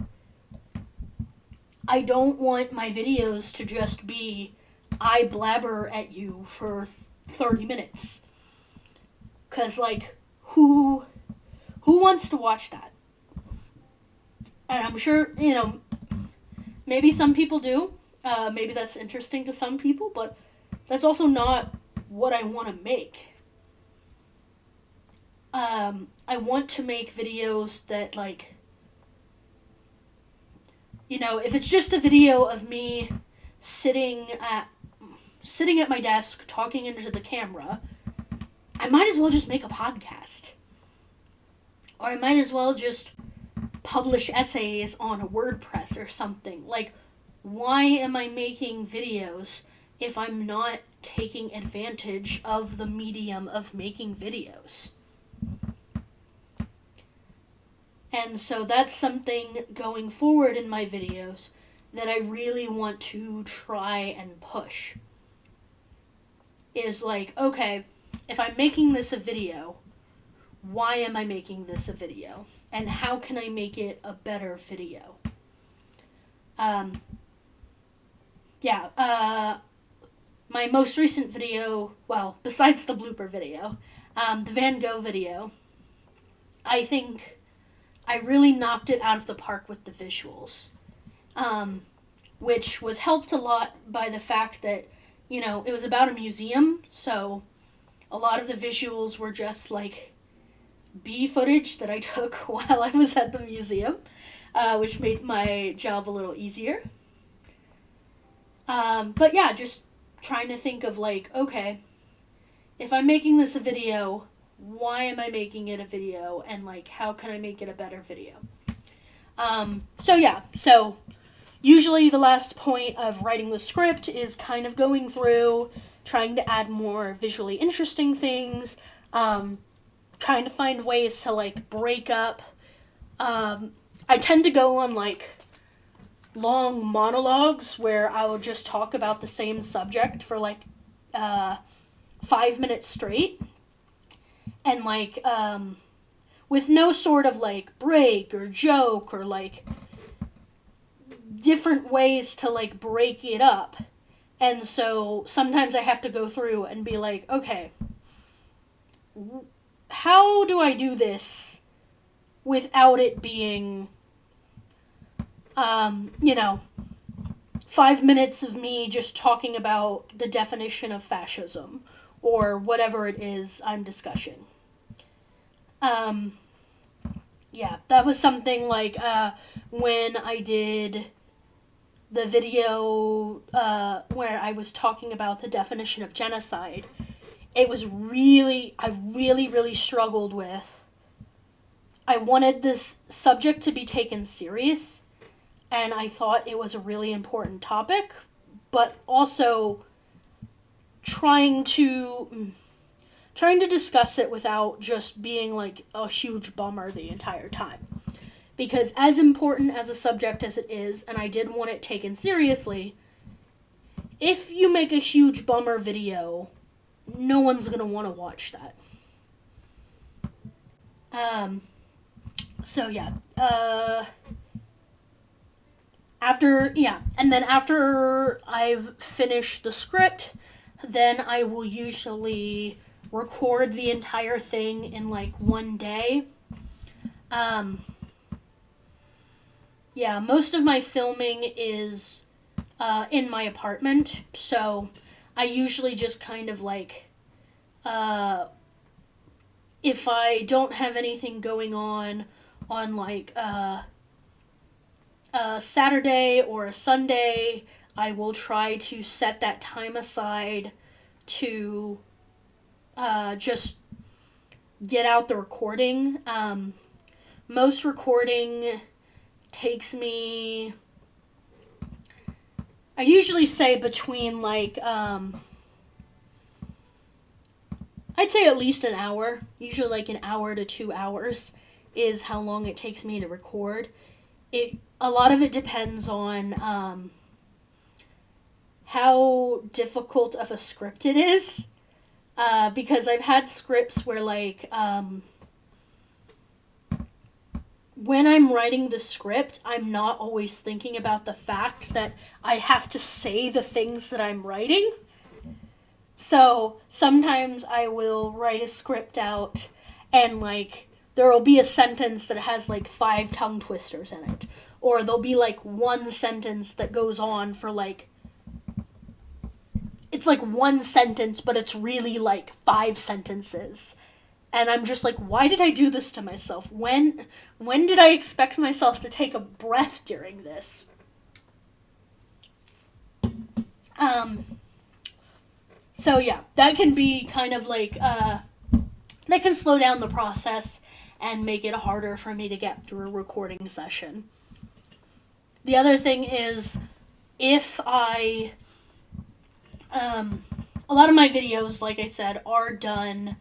I don't want my videos to just be, I blabber at you for 30 minutes. 'Cause, like, who wants to watch that? And I'm sure, maybe some people do. Maybe that's interesting to some people, but that's also not what I want to make. I want to make videos that, like, if it's just a video of me sitting at my desk talking into the camera, I might as well just make a podcast. Or I might as well just publish essays on a WordPress or something. Like, why am I making videos if I'm not taking advantage of the medium of making videos? And so that's something going forward in my videos that I really want to try and push. Is like, okay, if I'm making this a video, why am I making this a video? And how can I make it a better video? My most recent video, well, besides the blooper video, the Van Gogh video, I think I really knocked it out of the park with the visuals, which was helped a lot by the fact that, it was about a museum, so a lot of the visuals were just, like, B footage that I took while I was at the museum, which made my job a little easier. But yeah, just trying to think of, like, okay, if I'm making this a video, why am I making it a video, and, like, how can I make it a better video? So usually the last point of writing the script is kind of going through, trying to add more visually interesting things, trying to find ways to, like, break up. I tend to go on, like, long monologues where I will just talk about the same subject for, like, 5 minutes straight. And, like, with no sort of, like, break or joke or, like, different ways to, like, break it up And so sometimes I have to go through and be like, okay, how do I do this without it being, 5 minutes of me just talking about the definition of fascism or whatever it is I'm discussing. Yeah, that was something like when I did the video where I was talking about the definition of genocide. I really struggled with. I wanted this subject to be taken serious, and I thought it was a really important topic, but also trying to discuss it without just being like a huge bummer the entire time. Because as important as a subject as it is, and I did want it taken seriously, if you make a huge bummer video, no one's going to want to watch that. So yeah. After I've finished the script, then I will usually record the entire thing in like one day. Most of my filming is in my apartment, so I usually just kind of like, if I don't have anything going on like a Saturday or a Sunday, I will try to set that time aside to just get out the recording. Most recording takes me, I usually say between like, I'd say at least an hour, usually like an hour to 2 hours is how long it takes me to record. A lot of it depends on how difficult of a script it is, because I've had scripts where like, when I'm writing the script, I'm not always thinking about the fact that I have to say the things that I'm writing. So sometimes I will write a script out and like there will be a sentence that has like 5 tongue twisters in it. Or there'll be like one sentence that goes on for like, it's like one sentence, but it's really like 5 sentences. And I'm just like, why did I do this to myself? When did I expect myself to take a breath during this? So yeah, that can be kind of like, that can slow down the process and make it harder for me to get through a recording session. The other thing is, if I, a lot of my videos, like I said, are done,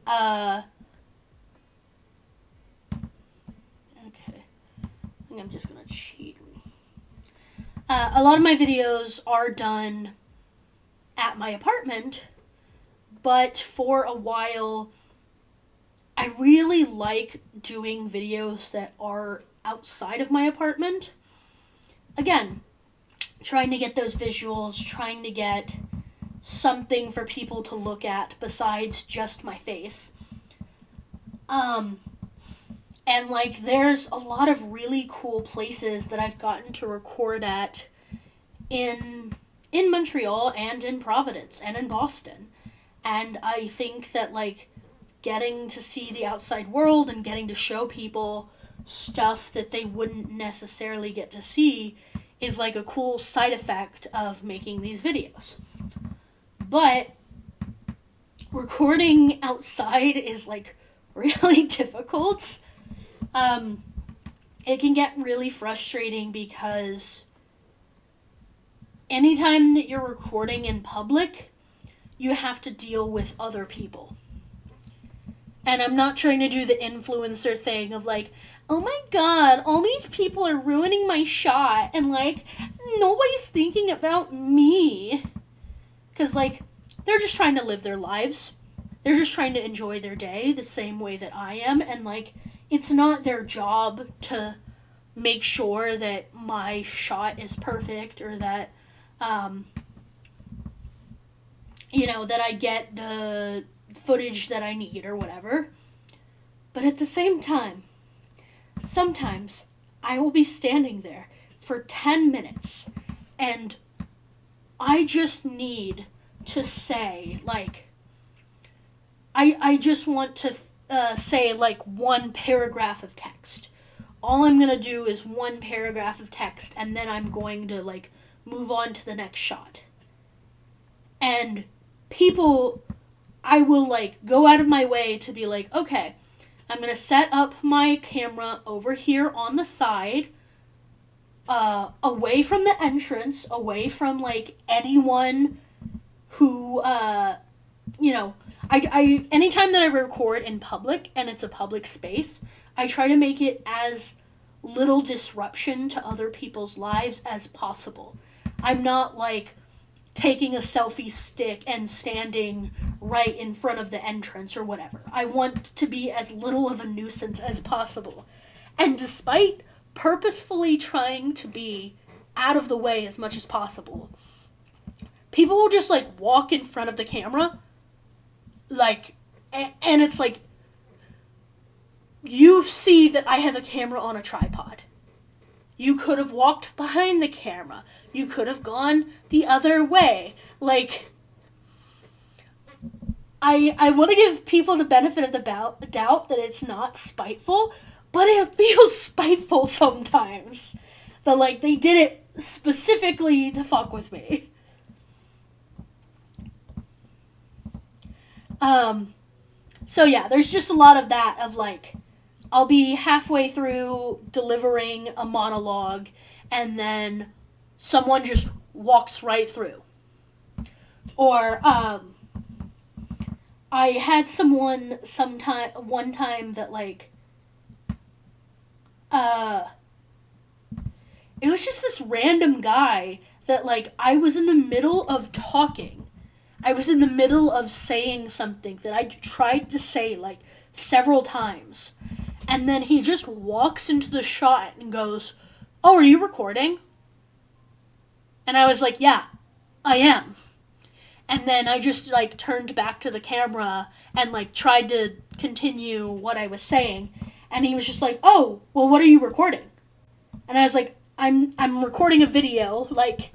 okay, I think I'm just gonna cheat. A lot of my videos are done at my apartment, but for a while, I really like doing videos that are outside of my apartment. Again, trying to get those visuals, trying to get something for people to look at besides just my face. And like there's a lot of really cool places that I've gotten to record at in Montreal and in Providence and in Boston. And I think that like getting to see the outside world and getting to show people stuff that they wouldn't necessarily get to see is like a cool side effect of making these videos. But recording outside is like really difficult. It can get really frustrating because anytime that you're recording in public, you have to deal with other people. And I'm not trying to do the influencer thing of like, oh my god, all these people are ruining my shot and like, nobody's thinking about me. Because like, they're just trying to live their lives. They're just trying to enjoy their day the same way that I am. And like, it's not their job to make sure that my shot is perfect or that that I get the footage that I need or whatever. But at the same time, sometimes I will be standing there for 10 minutes and I just need to say, like, I just want to say, like, one paragraph of text. All I'm going to do is one paragraph of text, and then I'm going to, like, move on to the next shot. And people, I will, like, go out of my way to be like, okay, I'm going to set up my camera over here on the side, away from the entrance, away from, like, anyone who, I anytime that I record in public and it's a public space, I try to make it as little disruption to other people's lives as possible. I'm not, like, taking a selfie stick and standing right in front of the entrance or whatever. I want to be as little of a nuisance as possible. And despite purposefully trying to be out of the way as much as possible, people will just, like, walk in front of the camera, like, and it's like, you see that I have a camera on a tripod. You could have walked behind the camera. You could have gone the other way. Like, I want to give people the benefit of the doubt that it's not spiteful, but it feels spiteful sometimes. That, like, they did it specifically to fuck with me. So yeah, there's just a lot of that, of, like, I'll be halfway through delivering a monologue, and then someone just walks right through. Or, I had someone one time that, like, it was just this random guy that, like, I was in the middle of talking. I was in the middle of saying something that I tried to say, like, several times. And then he just walks into the shot and goes, "Oh, are you recording?" And I was like, "Yeah, I am." And then I just, like, turned back to the camera and, like, tried to continue what I was saying. And he was just like, "Oh, well, what are you recording?" And I was like, I'm recording a video, like,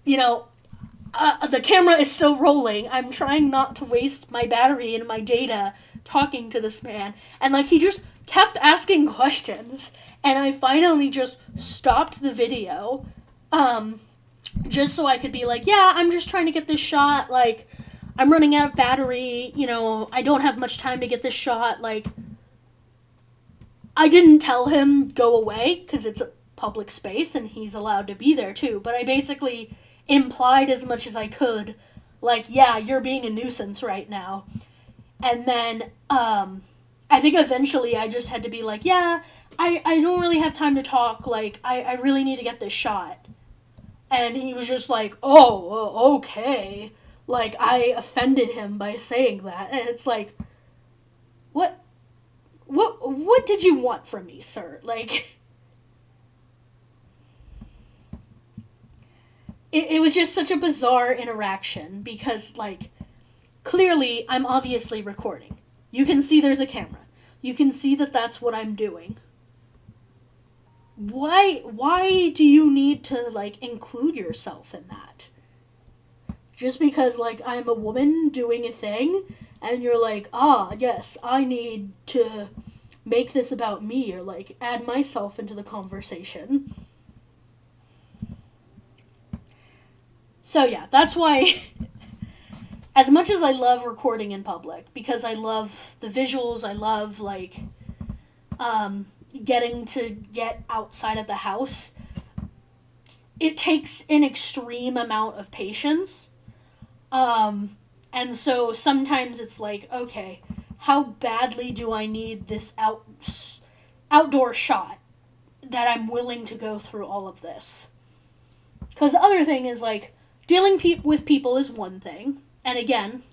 the camera is still rolling. I'm trying not to waste my battery and my data talking to this man. And, like, he just kept asking questions. And I finally just stopped the video, just so I could be like, yeah, I'm just trying to get this shot. Like, I'm running out of battery. I don't have much time to get this shot. Like, I didn't tell him go away because it's a public space and he's allowed to be there too. But I basically implied as much as I could, like, yeah, you're being a nuisance right now. And then I think eventually I just had to be like, yeah, I don't really have time to talk. Like, I really need to get this shot. And he was just like, oh, okay. Like, I offended him by saying that. And it's like, what did you want from me, sir? Like, it was just such a bizarre interaction because, like, clearly I'm obviously recording. You can see there's a camera. You can see that that's what I'm doing. Why do you need to, like, include yourself in that? Just because, like, I'm a woman doing a thing, and you're like, yes, I need to make this about me, or, like, add myself into the conversation. So, yeah, that's why, as much as I love recording in public, because I love the visuals, I love, like, getting to get outside of the house, it takes an extreme amount of patience. And so sometimes it's like, okay, how badly do I need this outdoor shot that I'm willing to go through all of this? Because the other thing is, like, dealing with people is one thing. And again,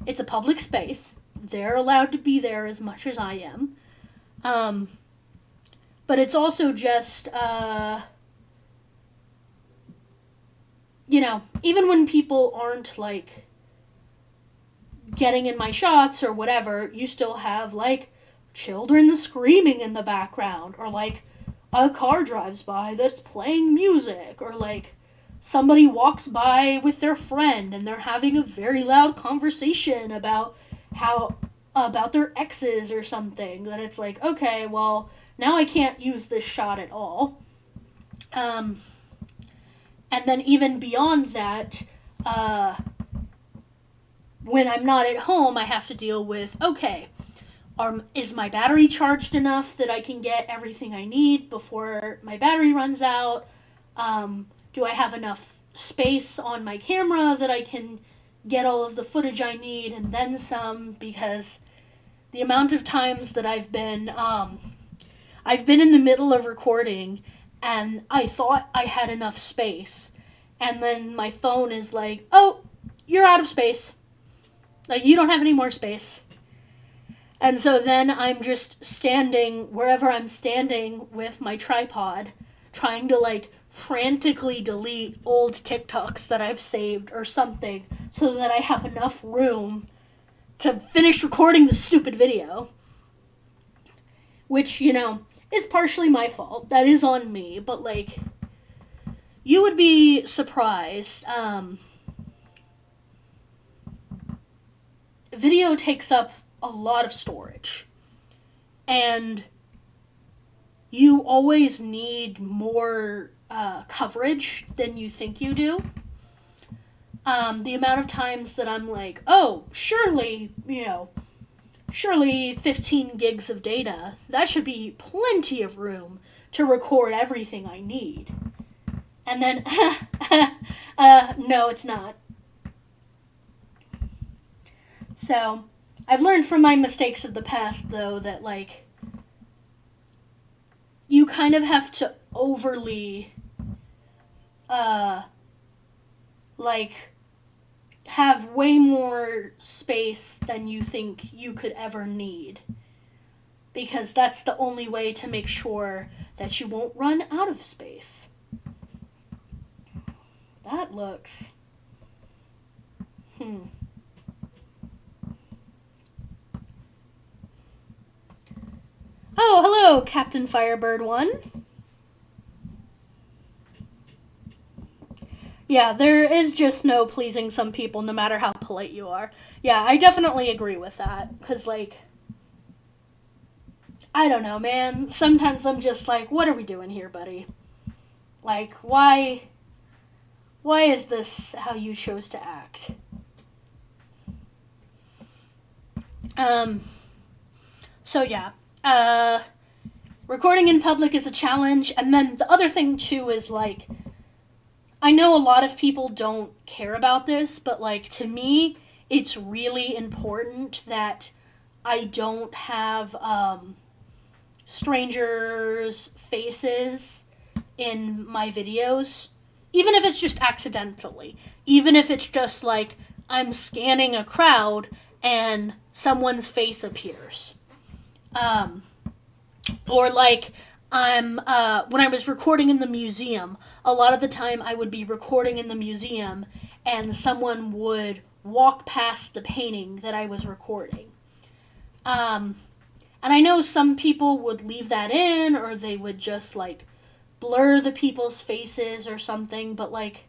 it's a public space. They're allowed to be there as much as I am. But it's also just, even when people aren't, like, getting in my shots or whatever, you still have, like, children screaming in the background, or, like, a car drives by that's playing music, or, like, somebody walks by with their friend and they're having a very loud conversation about their exes or something, that it's like, okay, well, now I can't use this shot at all. And then even beyond that, when I'm not at home, I have to deal with, okay, is my battery charged enough that I can get everything I need before my battery runs out? Do I have enough space on my camera that I can get all of the footage I need and then some? Because the amount of times that I've been in the middle of recording and I thought I had enough space, and then my phone is like, oh, you're out of space. Like, you don't have any more space. And so then I'm just standing wherever I'm standing with my tripod, trying to, like, frantically delete old TikToks that I've saved or something so that I have enough room to finish recording the stupid video. Which, is partially my fault. That is on me. But, like, you would be surprised. Video takes up a lot of storage. And you always need more coverage than you think you do. The amount of times that I'm like, oh, surely 15 gigs of data, that should be plenty of room to record everything I need. And then, no, it's not. So, I've learned from my mistakes of the past, though, that, like, you kind of have to overly, have way more space than you think you could ever need. Because that's the only way to make sure that you won't run out of space. That looks... Oh, hello, Captain Firebird 1. Yeah, there is just no pleasing some people, no matter how polite you are. Yeah, I definitely agree with that. Because, like, I don't know, man. Sometimes I'm just like, what are we doing here, buddy? Like, why is this how you chose to act? So yeah. Recording in public is a challenge, and then the other thing, too, is, like, I know a lot of people don't care about this, but, like, to me, it's really important that I don't have, strangers' faces in my videos, even if it's just accidentally, even if it's just, like, I'm scanning a crowd and someone's face appears. Or, like, when I was recording in the museum, a lot of the time I would be recording in the museum and someone would walk past the painting that I was recording. And I know some people would leave that in, or they would just, like, blur the people's faces or something, but, like,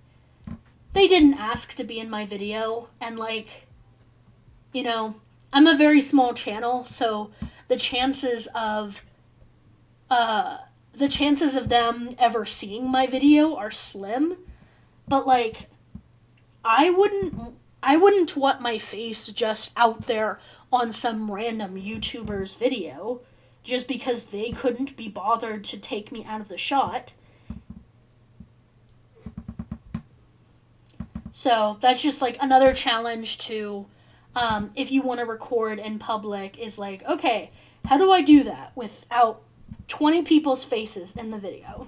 they didn't ask to be in my video, and, like, I'm a very small channel, so the chances of them ever seeing my video are slim, but, like, I wouldn't want my face just out there on some random YouTuber's video just because they couldn't be bothered to take me out of the shot. So that's just, like, another challenge to, if you want to record in public, is like, okay, how do I do that without 20 people's faces in the video?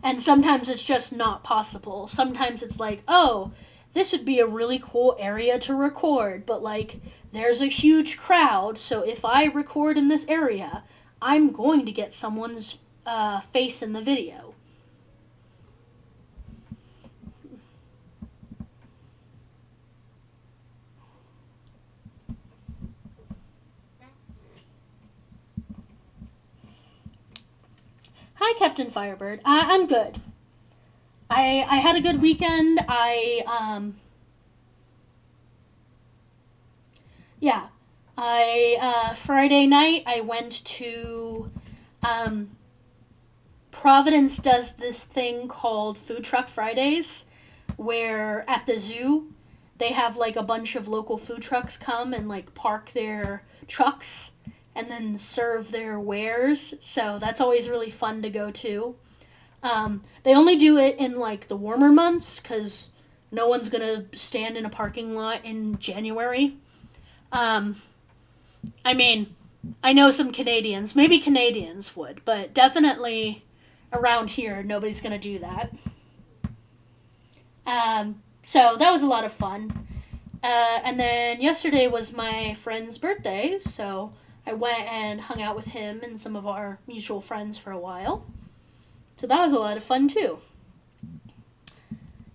And sometimes it's just not possible. Sometimes it's like, oh, this would be a really cool area to record, but, like, there's a huge crowd, so if I record in this area, I'm going to get someone's face in the video. Captain Firebird. I'm good. I had a good weekend. Friday night I went to, Providence does this thing called Food Truck Fridays, where at the zoo they have like a bunch of local food trucks come and like park their trucks and then serve their wares. So that's always really fun to go to. They only do it in like the warmer months because no one's gonna stand in a parking lot in January. I mean, I know some Canadians, maybe Canadians would, but definitely around here, nobody's gonna do that. So that was a lot of fun. And then yesterday was my friend's birthday, so I went and hung out with him and some of our mutual friends for a while. So that was a lot of fun too.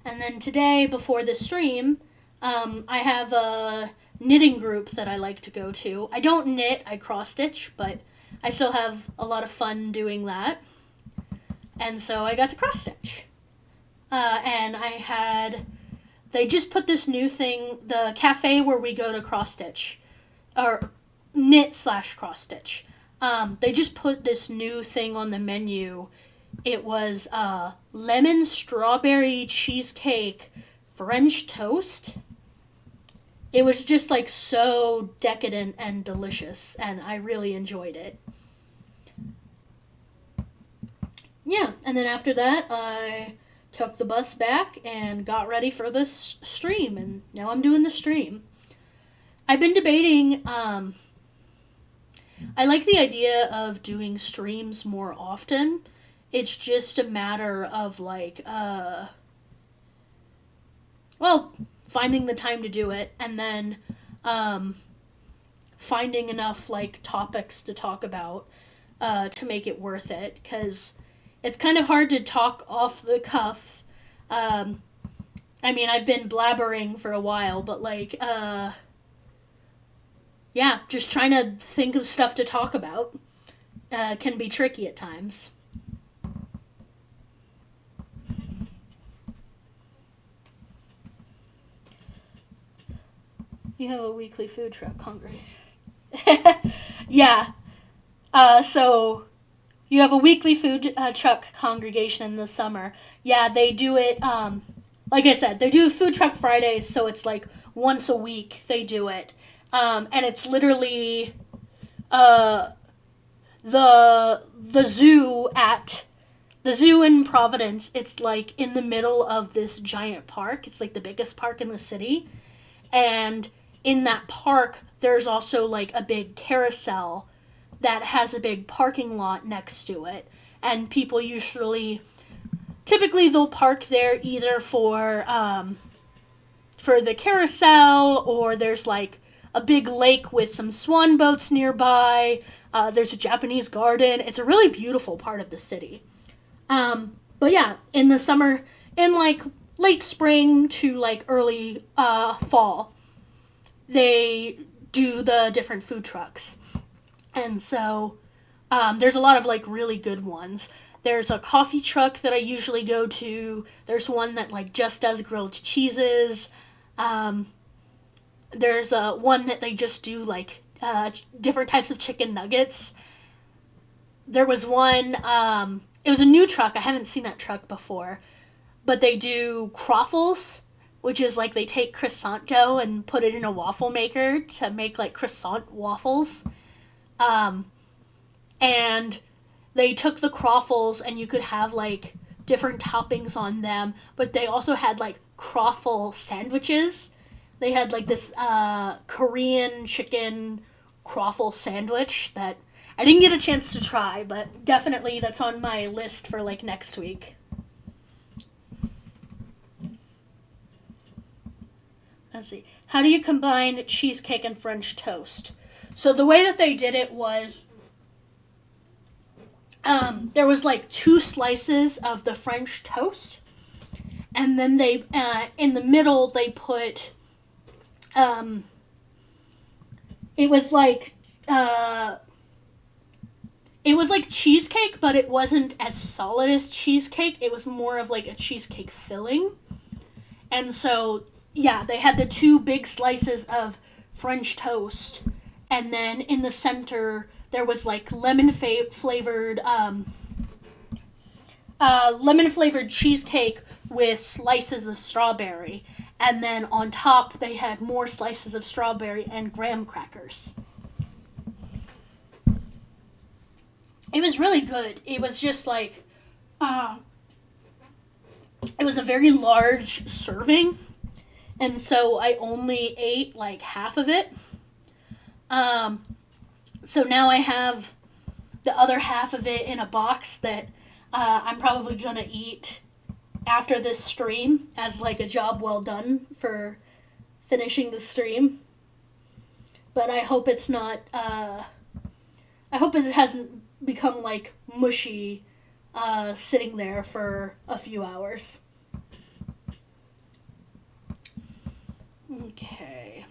And then today, before the stream, I have a knitting group that I like to go to. I don't knit, I cross stitch, but I still have a lot of fun doing that. And so I got to cross stitch. And they just put this new thing, the cafe where we go to cross stitch, or knit/cross stitch. They just put this new thing on the menu. It was lemon strawberry cheesecake French toast. It was just like so decadent and delicious, and I really enjoyed it. Yeah, and then after that, I took the bus back and got ready for this stream, and now I'm doing the stream. I've been debating, I like the idea of doing streams more often. It's just a matter of like, finding the time to do it, and then finding enough like topics to talk about to make it worth it, because it's kind of hard to talk off the cuff. I mean, I've been blabbering for a while, but like, just trying to think of stuff to talk about can be tricky at times. You have a weekly food truck congregation. Yeah. So you have a weekly food truck congregation in the summer. Yeah, they do it, like I said, they do Food Truck Fridays, so it's like once a week they do it. And it's literally the zoo in Providence. It's like in the middle of this giant park. It's like the biggest park in the city. And in that park, there's also like a big carousel that has a big parking lot next to it. And people typically they'll park there either for the carousel, or there's like a big lake with some swan boats nearby. There's a Japanese garden. It's a really beautiful part of the city. But yeah, in the summer, in like late spring to like early fall, they do the different food trucks. And so there's a lot of like really good ones. There's a coffee truck that I usually go to. There's one that like just does grilled cheeses. There's one that they just do like different types of chicken nuggets. There was one, it was a new truck. I haven't seen that truck before. But they do croffles, which is like they take croissant dough and put it in a waffle maker to make like croissant waffles. And they took the croffles and you could have like different toppings on them, but they also had like croffle sandwiches. They had like this Korean chicken croffle sandwich that I didn't get a chance to try, but definitely that's on my list for like next week. Let's see. How do you combine cheesecake and French toast? So the way that they did it was there was like 2 slices of the French toast, and then they in the middle they put it was like It was like cheesecake, but it wasn't as solid as cheesecake. It was more of like a cheesecake filling. And so, yeah, they had the two big slices of French toast, and then in the center there was like lemon flavored cheesecake with slices of strawberry, and then on top they had more slices of strawberry and graham crackers. It was really good. It was just like, it was a very large serving, and so I only ate like half of it. So now I have the other half of it in a box that I'm probably gonna eat after this stream as like a job well done for finishing the stream. But I hope it's not. I hope it hasn't become like mushy, sitting there for a few hours. Okay.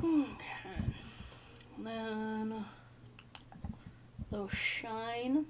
Okay. Then they'll shine.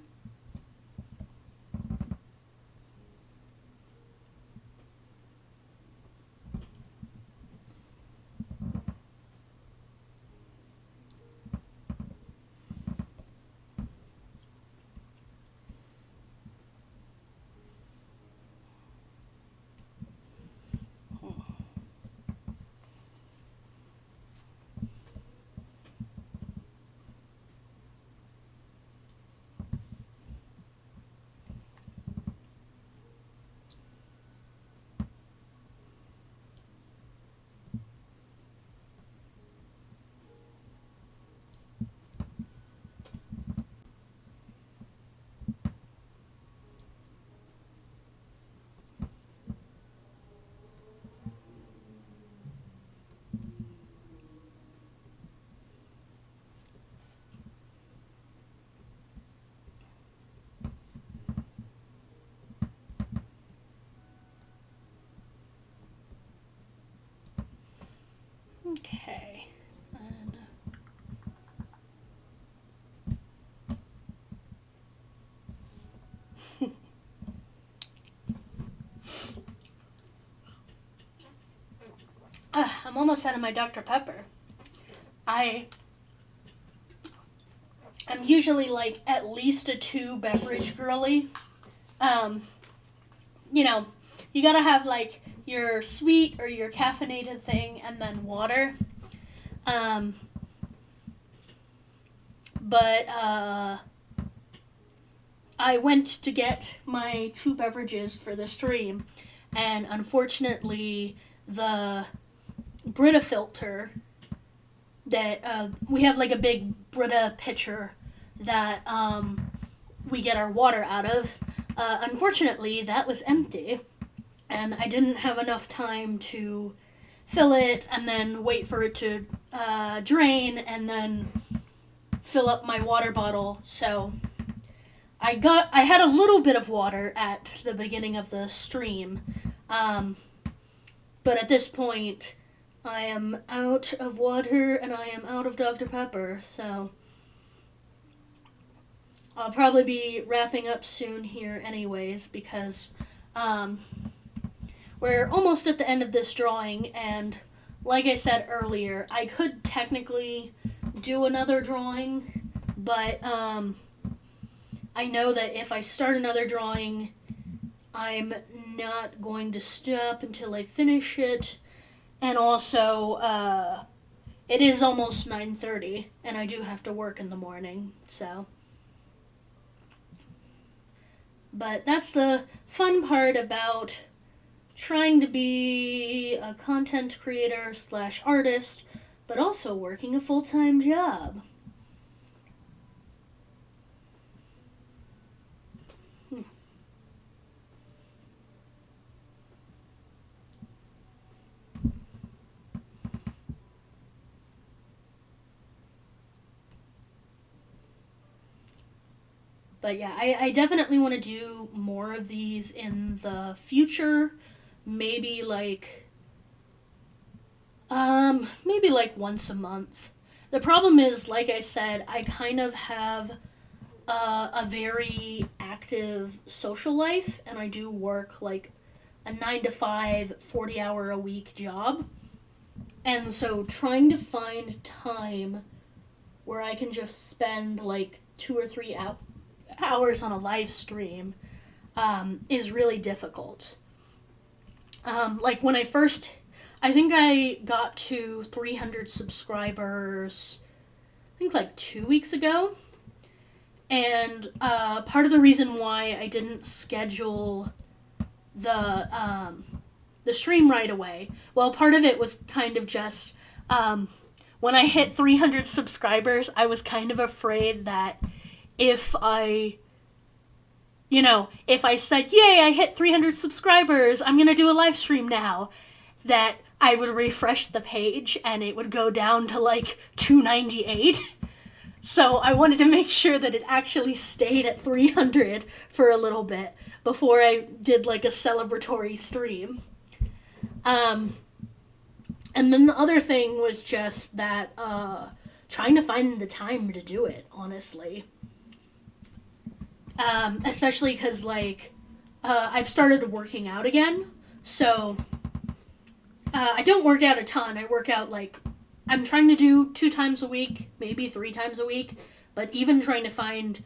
Okay. And I'm almost out of my Dr. Pepper. I'm usually like at least a 2 beverage girly. You know, you gotta have like your sweet or your caffeinated thing and then water. But I went to get my 2 beverages for the stream, and unfortunately the Brita filter that we have like a big Brita pitcher that we get our water out of. Unfortunately, that was empty, and I didn't have enough time to fill it and then wait for it to drain and then fill up my water bottle. So I had a little bit of water at the beginning of the stream, but at this point I am out of water and I am out of Dr. Pepper, so I'll probably be wrapping up soon here anyways, because we're almost at the end of this drawing, and like I said earlier, I could technically do another drawing, but I know that if I start another drawing, I'm not going to stop until I finish it, and also it is almost 9:30, and I do have to work in the morning, so. But that's the fun part about trying to be a content creator / artist, but also working a full-time job. But yeah, I definitely want to do more of these in the future. Maybe like once a month. The problem is, like I said, I kind of have a very active social life, and I do work like a 9 to 5, 40-hour a week job. And so trying to find time where I can just spend like 2 or 3 hours on a live stream is really difficult. Like when I think I got to 300 subscribers, I think like 2 weeks ago. And part of the reason why I didn't schedule the stream right away, well, part of it was kind of just when I hit 300 subscribers, I was kind of afraid that if I said, yay, I hit 300 subscribers, I'm going to do a live stream now, that I would refresh the page and it would go down to like 298. So I wanted to make sure that it actually stayed at 300 for a little bit before I did like a celebratory stream. And then the other thing was just that trying to find the time to do it, honestly. Especially because I've started working out again, so I don't work out a ton. I work out I'm trying to do 2 times a week, maybe 3 times a week, but even trying to find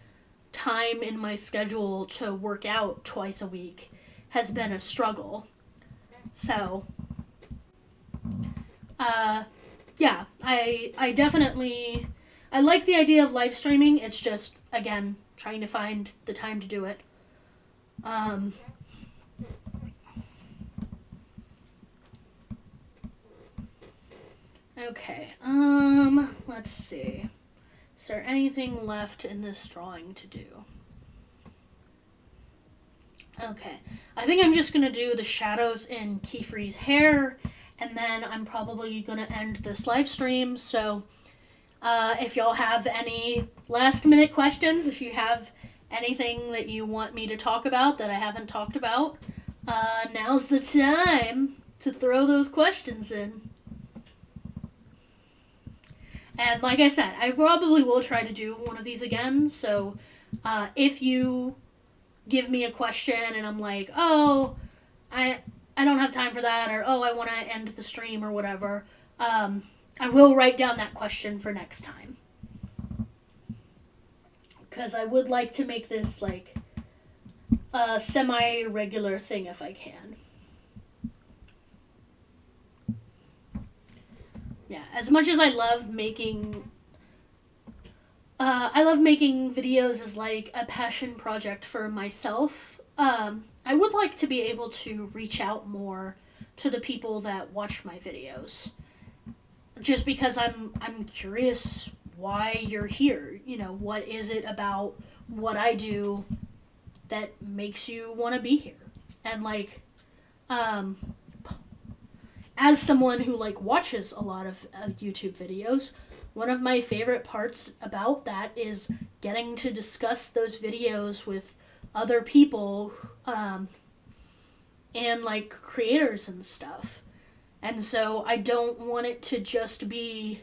time in my schedule to work out twice a week has been a struggle. So, yeah, I definitely, I like the idea of live streaming. It's just, again, trying to find the time to do it. Okay, let's see. Is there anything left in this drawing to do? Okay, I think I'm just gonna do the shadows in Kiefer's hair, and then I'm probably gonna end this live stream. So, if y'all have any last minute questions, if you have anything that you want me to talk about that I haven't talked about, now's the time to throw those questions in. And like I said, I probably will try to do one of these again, so if you give me a question and I'm like, oh, I don't have time for that, or oh, I want to end the stream or whatever, I will write down that question for next time. Because I would like to make this like a semi-regular thing if I can. Yeah, as much as I love making videos as like a passion project for myself, I would like to be able to reach out more to the people that watch my videos. Just because I'm curious why you're here. You know, what is it about what I do that makes you want to be here? And as someone who watches a lot of YouTube videos, one of my favorite parts about that is getting to discuss those videos with other people and creators and stuff. And so I don't want it to just be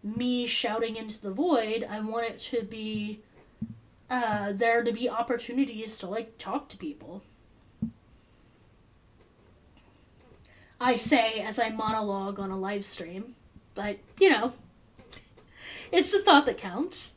me shouting into the void. I want it to be there to be opportunities to talk to people. I say as I monologue on a live stream, but it's the thought that counts.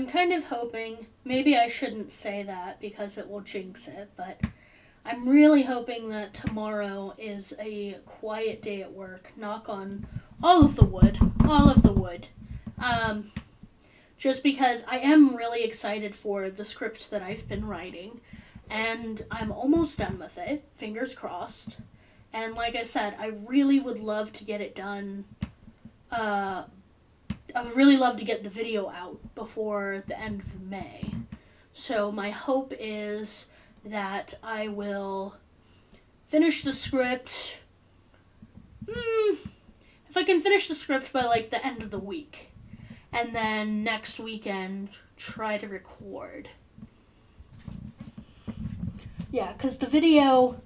I'm kind of hoping, maybe I shouldn't say that because it will jinx it, but I'm really hoping that tomorrow is a quiet day at work. Knock on all of the wood. Just because I am really excited for the script that I've been writing, and I'm almost done with it, fingers crossed. And like I said, I really would love to get it done. I would really love to get the video out before the end of May. So my hope is that I will finish the script. If I can finish the script by like the end of the week, and then next weekend try to record. Yeah, because the video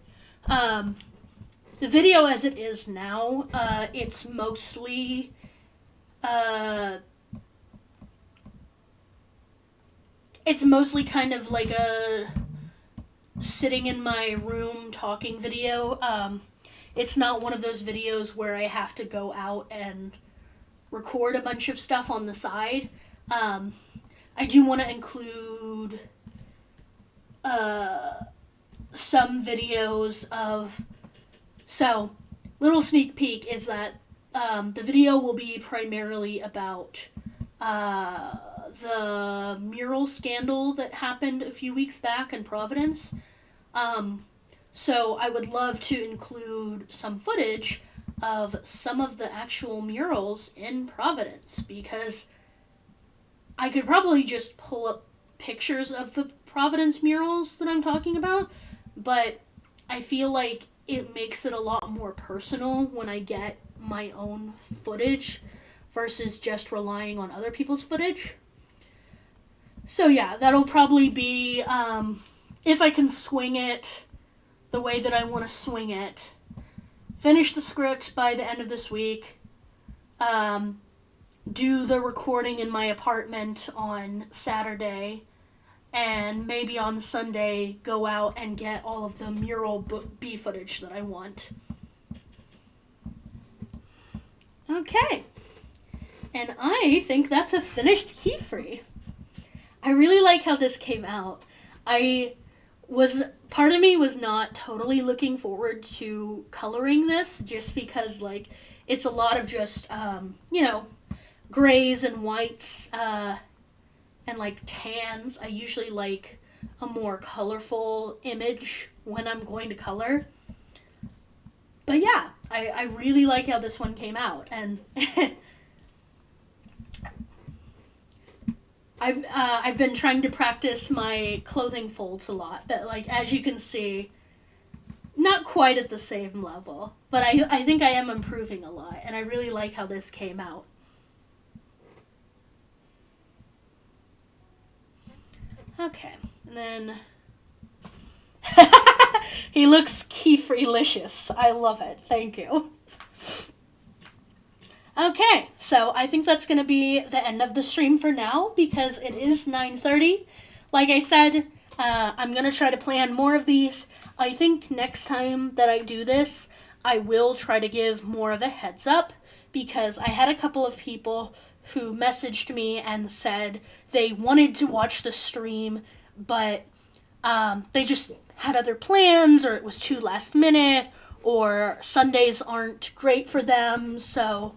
as it is now, it's mostly kind of like a sitting in my room talking video. It's not one of those videos where I have to go out and record a bunch of stuff on the side. I do want to include some videos of... So, little sneak peek is that the video will be primarily about the mural scandal that happened a few weeks back in Providence. So I would love to include some footage of some of the actual murals in Providence, because I could probably just pull up pictures of the Providence murals that I'm talking about, but I feel like it makes it a lot more personal when I get my own footage versus just relying on other people's footage. So yeah, that'll probably be, if I can swing it the way that I want to swing it, finish the script by the end of this week, do the recording in my apartment on Saturday, and maybe on Sunday go out and get all of the mural B footage that I want. Okay. And I think that's a finished key-free. I really like how this came out. Part of me was not totally looking forward to coloring this, just because, like, it's a lot of just, grays and whites, and, like, tans. I usually like a more colorful image when I'm going to color. But yeah, I really like how this one came out, and I've been trying to practice my clothing folds a lot, but like as you can see, not quite at the same level, but I think I am improving a lot, and I really like how this came out. Okay, and then he looks key-free-licious. I love it. Thank you. Okay, so I think that's going to be the end of the stream for now, because it is 9:30. Like I said, I'm going to try to plan more of these. I think next time that I do this, I will try to give more of a heads up, because I had a couple of people who messaged me and said they wanted to watch the stream, but they just had other plans, or it was too last minute, or Sundays aren't great for them. So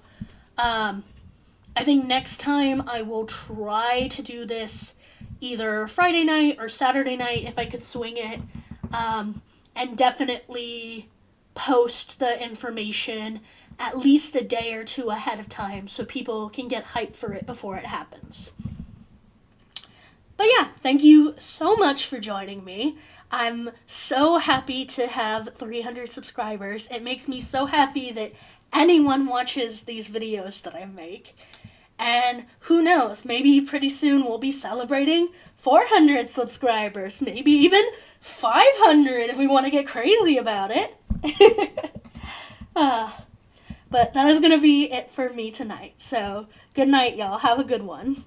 I think next time I will try to do this either Friday night or Saturday night if I could swing it, and definitely post the information at least a day or two ahead of time so people can get hyped for it before it happens. But yeah, thank you so much for joining me. I'm so happy to have 300 subscribers. It makes me so happy that anyone watches these videos that I make. And who knows, maybe pretty soon we'll be celebrating 400 subscribers, maybe even 500 if we want to get crazy about it. But that is going to be it for me tonight. So good night, y'all. Have a good one.